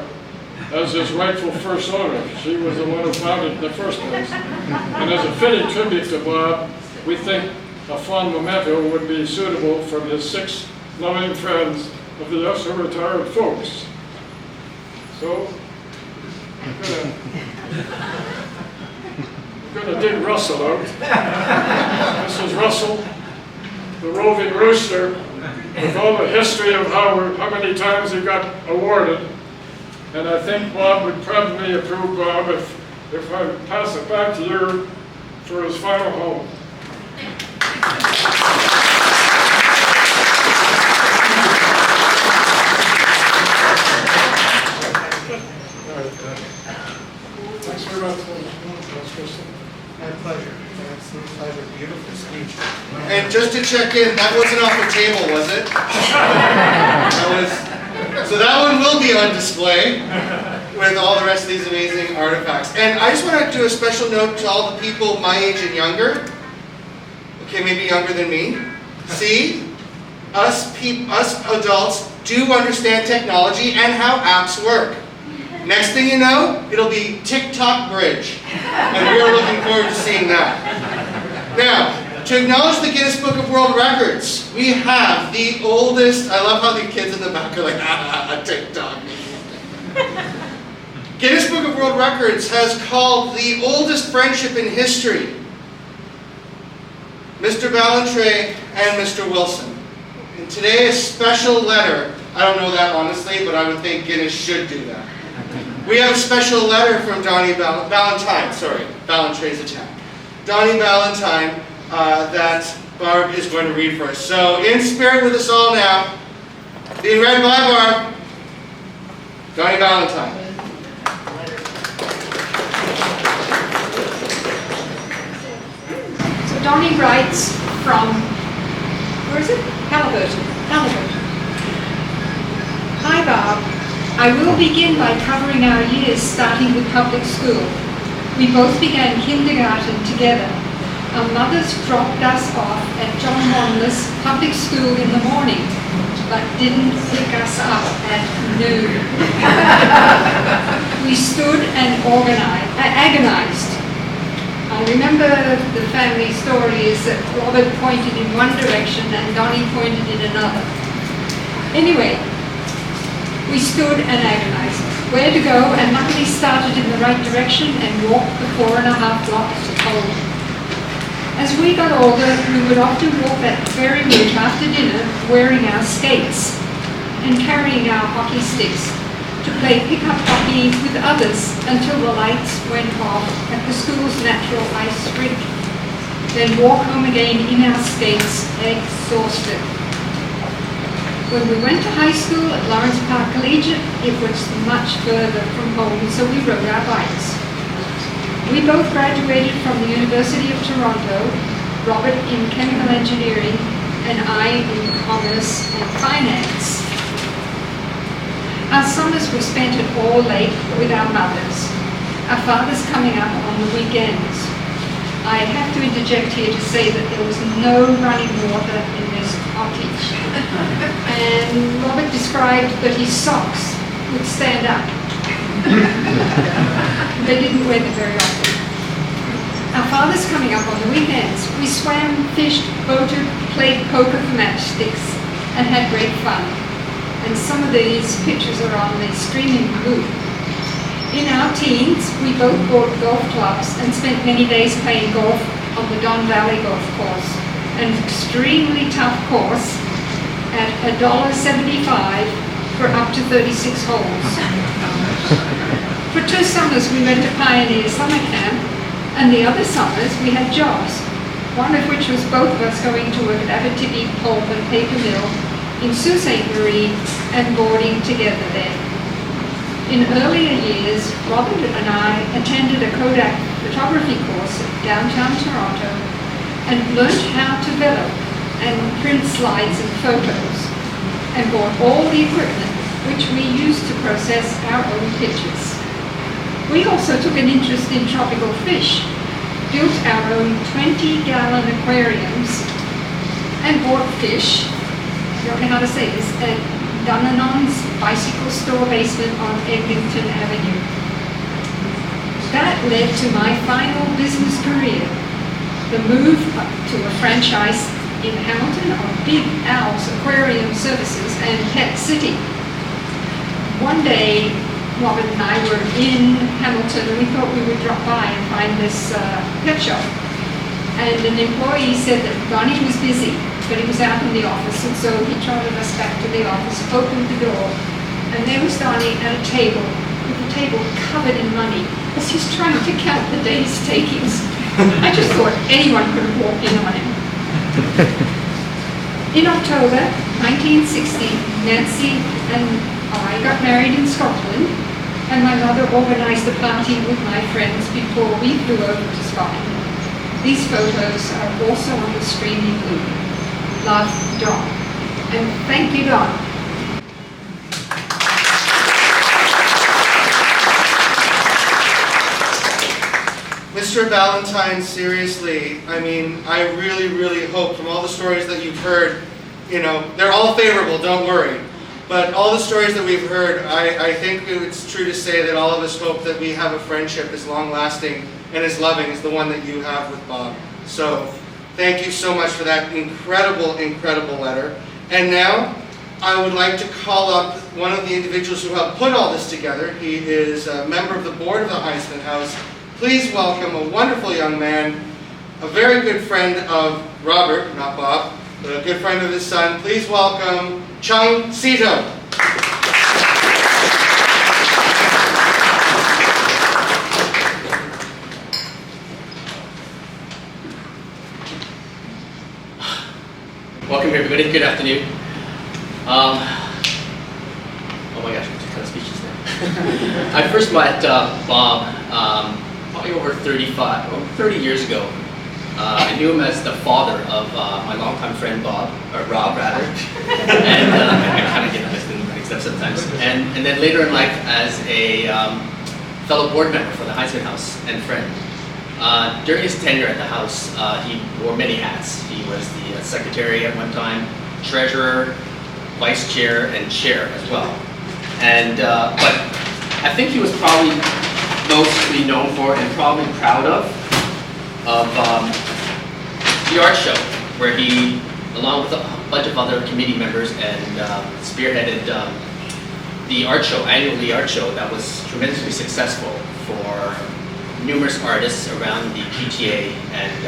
as his rightful first owner. She was the one who found it in the first place. And as a fitting tribute to Bob, we think a fond memento would be suitable from his 6 loving friends of the SO retired folks. So, I'm gonna dig Russell out. This is Russell, the Roving Rooster, with all the history of how many times he got awarded. And I think Bob would probably approve, Bob, if I pass it back to you for his final home. Thanks very much, Christian. My pleasure. Absolute pleasure. Beautiful speech. And just to check in, that wasn't off the table, was it? So that one will be on display with all the rest of these amazing artifacts. And I just want to do a special note to all the people my age and younger. Okay, maybe younger than me. See, us adults do understand technology and how apps work. Next thing you know, it'll be TikTok Bridge. And we are looking forward to seeing that. Now, to acknowledge the Guinness Book of World Records, we have the oldest, I love how the kids in the back are like, TikTok. Guinness Book of World Records has called the oldest friendship in history Mr. Ballantyne and Mr. Wilson. And today a special letter, I don't know that honestly, but I would think Guinness should do that. We have a special letter from Donny Ballantyne, Ballantyne's attack. Donny Ballantyne that Barb is going to read for us. So, in spirit with us all now, being read by Barb, Donny Ballantyne. So Donny writes from, where is it? Haliburton. Hi Barb. I will begin by covering our years starting with public school. We both began kindergarten together. Our mothers dropped us off at John Wanless Public School in the morning. but didn't pick us up at noon. We stood and agonized. I remember the family story is that Robert pointed in one direction and Donny pointed in another. Anyway, we stood and agonized. Where to go, and luckily started in the right direction and walked the 4.5 blocks home. As we got older, we would often walk that very route after dinner wearing our skates and carrying our hockey sticks to play pick-up hockey with others until the lights went off at the school's natural ice rink. Then walk home again in our skates, exhausted. When we went to high school at Lawrence Park Collegiate, it was much further from home, so we rode our bikes. We both graduated from the University of Toronto, Robert in chemical engineering, and I in commerce and finance. Our summers were spent at All Lake with our mothers, our fathers coming up on the weekends. I have to interject here to say that there was no running water in this cottage. And Robert described that his socks would stand up. They didn't wear them very often. Our fathers coming up on the weekends. We swam, fished, boated, played poker for matchsticks, and had great fun. And some of these pictures are on the streaming blue. In our teens, we both bought golf clubs and spent many days playing golf on the Don Valley Golf Course, an extremely tough course at $1.75 for up to 36 holes. For 2 summers, we went to Pioneer Summer Camp, and the other summers we had jobs, one of which was both of us going to work at Abitibi Pulp and Paper Mill in Sault Ste. Marie and boarding together there. In earlier years, Robert and I attended a Kodak photography course at downtown Toronto and learned how to develop and print slides and photos, and bought all the equipment which we used to process our own pictures. We also took an interest in tropical fish, built our own 20-gallon aquariums, and bought fish, I don't know how to say this, at Dunanon's bicycle store basement on Eglinton Avenue. That led to my final business career, the move to a franchise in Hamilton of Big Al's Aquarium Services and Pet City. One day, Robert and I were in Hamilton and we thought we would drop by and find this pet shop. And an employee said that Donny was busy, but he was out in the office, and so he trotted us back to the office, opened the door, and there was Donny at a table, with the table covered in money, as he's trying to count the day's takings. I just thought anyone could have walked in on him. In October 1960, Nancy and I got married in Scotland, and my mother organized a party with my friends before we flew over to Scotland. These photos are also on the streaming blue. Love, Don. And thank you, Don. Mr. Ballantyne, seriously, I mean, I really, really hope from all the stories that you've heard, you know, they're all favorable, don't worry. But all the stories that we've heard, I think it's true to say that all of us hope that we have a friendship as long-lasting and as loving as the one that you have with Bob. So, thank you so much for that incredible, incredible letter. And now, I would like to call up one of the individuals who helped put all this together. He is a member of the board of the Heintzman House. Please welcome a wonderful young man, a very good friend of Robert, not Bob, but a good friend of his son. Please welcome Chung Seto. Welcome everybody, good afternoon. Oh my gosh, I'm kind of speechless now. I first met Bob probably over 30 years ago. I knew him as the father of my longtime friend Bob, or Rob rather, and I kind of get mixed up sometimes. And then later in life as a fellow board member for the Heintzman House and friend. During his tenure at the house, he wore many hats. He was the secretary at one time, treasurer, vice chair and chair as well. And but I think he was probably mostly known for and probably proud of the art show, where he, along with a bunch of other committee members, and spearheaded the art show, annually art show, that was tremendously successful for numerous artists around the GTA and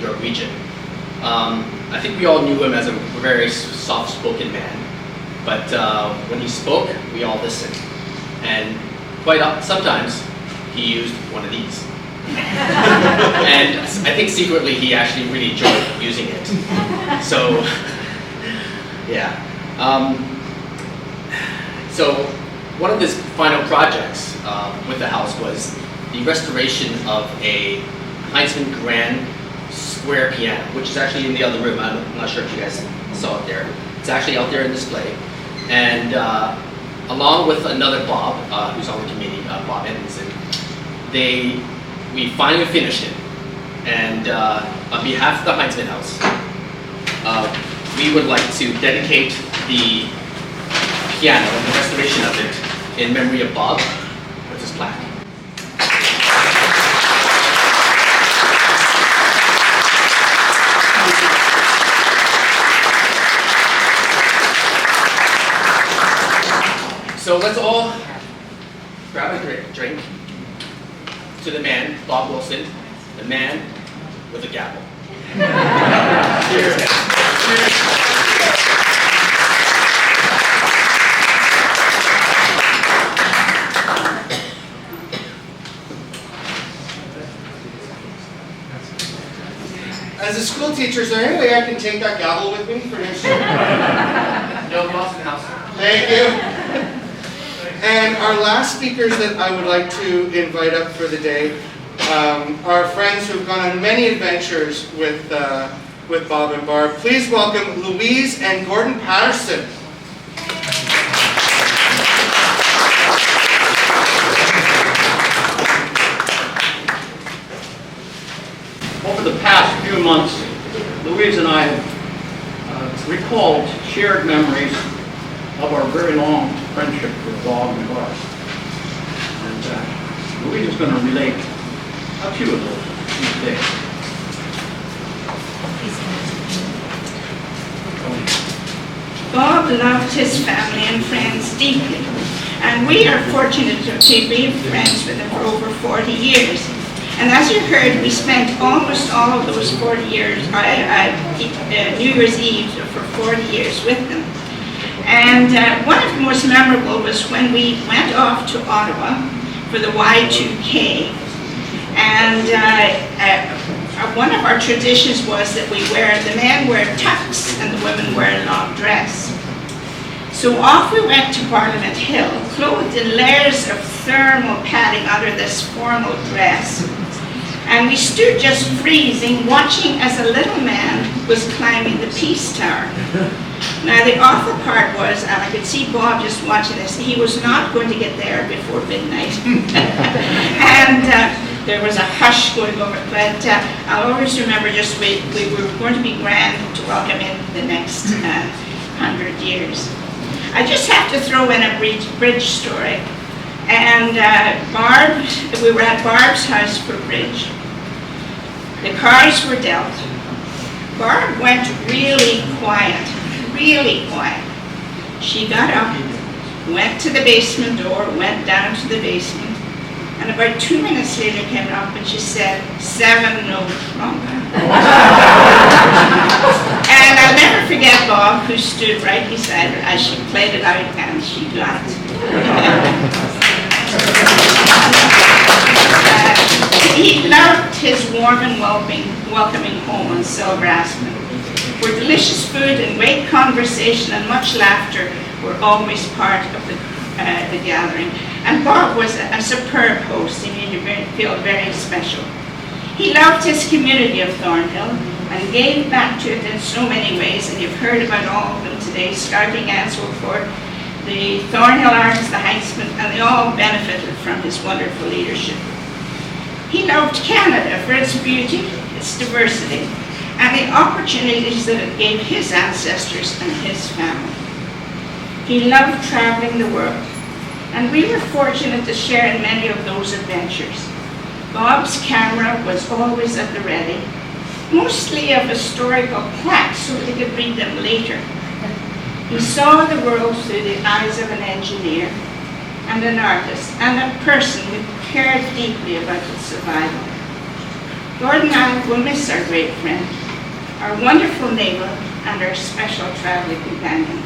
York region. I think we all knew him as a very soft-spoken man, but when he spoke, we all listened. And sometimes he used one of these. And I think secretly he actually really enjoyed using it. So, yeah. So one of his final projects with the house was the restoration of a Heintzman Grand Square piano, which is actually in the other room. I'm not sure if you guys saw it there. It's actually out there in display. And along with another Bob, who's on the committee, Bob Heintzman, we finally finished it. And on behalf of the Heintzman House, we would like to dedicate the piano and the restoration of it in memory of Bob with his plaque. So let's all grab a drink to the man, Bob Willson, the man with a gavel. Cheers. As a school teacher, is there any way I can take that gavel with me for next year? No, Boston House. Thank you. And our last speakers that I would like to invite up for the day are friends who've gone on many adventures with Bob and Barb. Please welcome Louise and Gordon Patterson. Over the past few months, Louise and I have recalled shared memories of our very long friendship with Bob and Barb. And Louise is going to relate a few of those today. Bob loved his family and friends deeply, and we are fortunate to be friends with him for over 40 years. And as you heard, we spent almost all of those 40 years, New Year's Eve for 40 years with them. And one of the most memorable was when we went off to Ottawa for the Y2K. And one of our traditions was that the men wear tux and the women wear a long dress. So off we went to Parliament Hill, clothed in layers of thermal padding under this formal dress. And we stood just freezing, watching as a little man was climbing the Peace Tower. Now the awful part was, and I could see Bob just watching this, he was not going to get there before midnight. And there was a hush going over, but I'll always remember just we were going to be grand to welcome in the next 100 years. I just have to throw in a bridge story. And we were at Barb's house for bridge. The cards were dealt. Barb went really quiet. She got up, went to the basement door, went down to the basement, and about 2 minutes later came up and she said, 7 no trump. And I'll never forget Bob, who stood right beside her as she played it out, and she got it. He loved his warm and welcoming home on Silveraspen, where delicious food and great conversation and much laughter were always part of the gathering. And Bob was a superb host. He made you feel very special. He loved his community of Thornhill and gave back to it in so many ways, and you've heard about all of them today, starting Answellford, the Thornhill Arts, the Heintzman, and they all benefited from his wonderful leadership. He loved Canada for its beauty, its diversity, and the opportunities that it gave his ancestors and his family. He loved traveling the world, and we were fortunate to share in many of those adventures. Bob's camera was always at the ready, mostly of historical plaques so he could read them later. He saw the world through the eyes of an engineer and an artist and a person who cared deeply about its survival. Gord and I will miss our great friend, our wonderful neighbor, and our special traveling companion.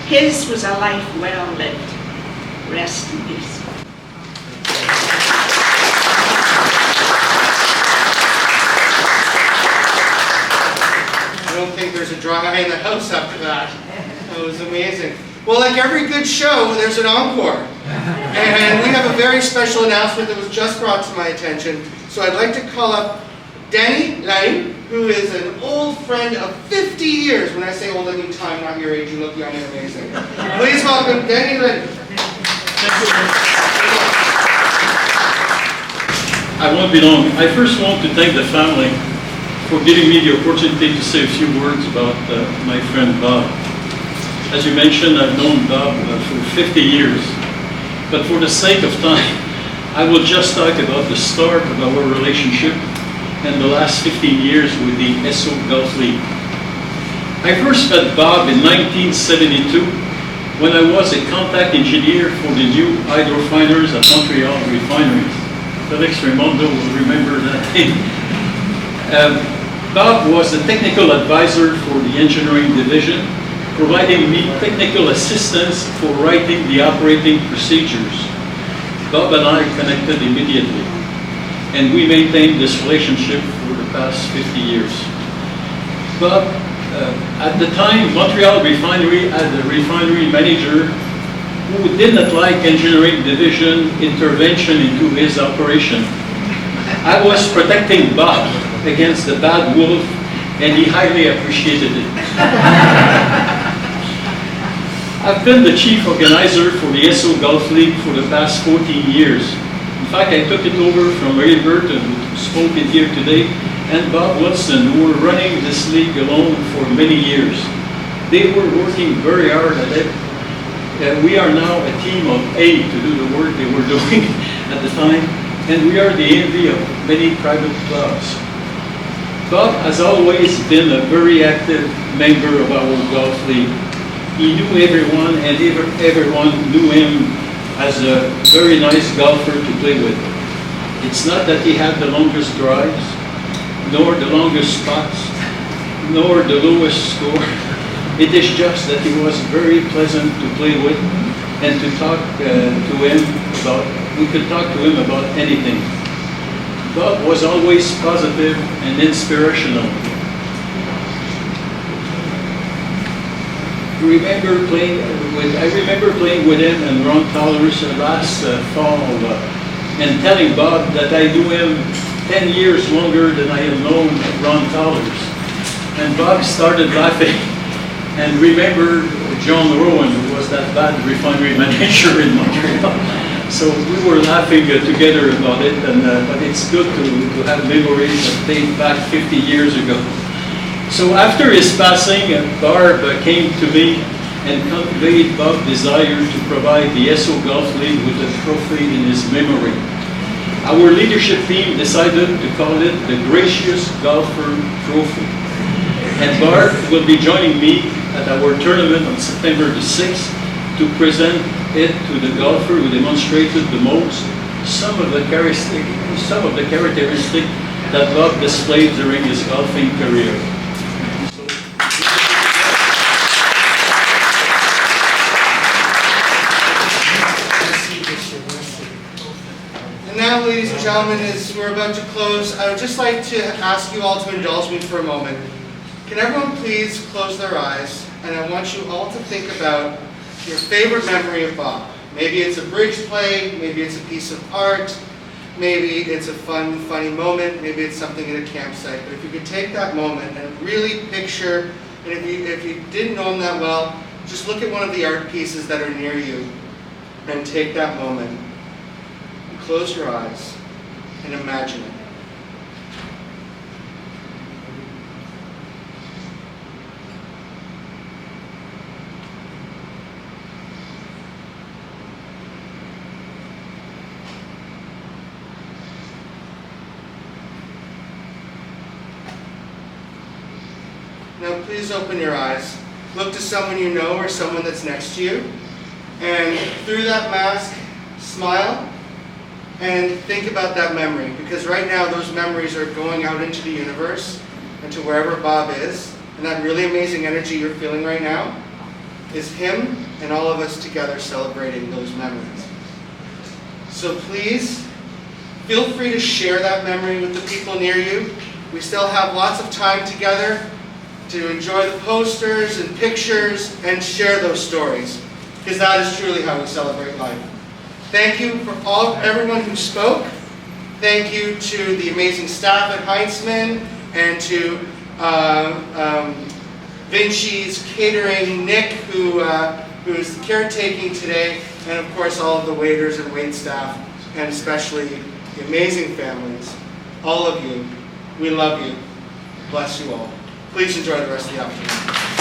His was a life well lived. Rest in peace. I don't think there's a dry eye in the house after that. That was amazing. Well, like every good show, there's an encore. And we have a very special announcement that was just brought to my attention. So I'd like to call up Denis Lanoue, who is an old friend of 50 years. When I say old, I mean time, not your age. You look young and amazing. Please welcome Denis Lanoue. I won't be long. I first want to thank the family for giving me the opportunity to say a few words about my friend Bob. As you mentioned, I've known Bob for 50 years, but for the sake of time, I will just talk about the start of our relationship and the last 15 years with the Esso Gulf League. I first met Bob in 1972 when I was a contact engineer for the new hydrorefiners at Montreal refineries. Felix Raimondo will remember that name. Bob was the technical advisor for the engineering division, providing me technical assistance for writing the operating procedures. Bob and I connected immediately, and we maintained this relationship for the past 50 years. Bob, at the time, Montreal Refinery had a refinery manager who did not like engineering division intervention into his operation. I was protecting Bob against the bad wolf, and he highly appreciated it. I've been the chief organizer for the Esso Gulf League for the past 14 years. In fact, I took it over from Burton, who spoke in here today, and Barb Willson, who were running this league alone for many years. They were working very hard at it. We are now a team of 8 to do the work they were doing at the time, and we are the envy of many private clubs. Bob has always been a very active member of our golf league. He knew everyone, and everyone knew him as a very nice golfer to play with. It's not that he had the longest drives, nor the longest spots, nor the lowest score. It is just that he was very pleasant to play with and to talk to him about. We could talk to him about anything. Bob was always positive and inspirational. I remember playing with him and Ron Toller's last fall and telling Bob that I knew him 10 years longer than I had known Ron Toller's. And Bob started laughing and remembered John Rowan, who was that bad refinery manager in Montreal. So we were laughing together about it, and but it's good to have memories that date back 50 years ago. So after his passing, Barb came to me and conveyed Bob's desire to provide the Esso Golf League with a trophy in his memory. Our leadership team decided to call it the Gracious Golfer Trophy. And Barb will be joining me at our tournament on September the 6th to present it to the golfer who demonstrated the most some of the characteristics that Bob displayed during his golfing career. And now, ladies and gentlemen, as we're about to close, I would just like to ask you all to indulge me for a moment. Can everyone please close their eyes, and I want you all to think about your favorite memory of Bob. Maybe it's a bridge play, maybe it's a piece of art, maybe it's a fun, funny moment, maybe it's something at a campsite. But if you could take that moment and really picture, and if you didn't know him that well, just look at one of the art pieces that are near you and take that moment. And close your eyes and imagine it. Now please open your eyes. Look to someone you know or someone that's next to you. And through that mask, smile and think about that memory. Because right now those memories are going out into the universe and to wherever Bob is. And that really amazing energy you're feeling right now is him and all of us together celebrating those memories. So please, feel free to share that memory with the people near you. We still have lots of time together to enjoy the posters and pictures and share those stories, because that is truly how we celebrate life. Thank you for everyone who spoke. Thank you to the amazing staff at Heintzman and to Vinci's catering, Nick, who's caretaking today, and of course all of the waiters and wait staff, and especially the amazing families. All of you, we love you. Bless you all. Please enjoy the rest of the afternoon.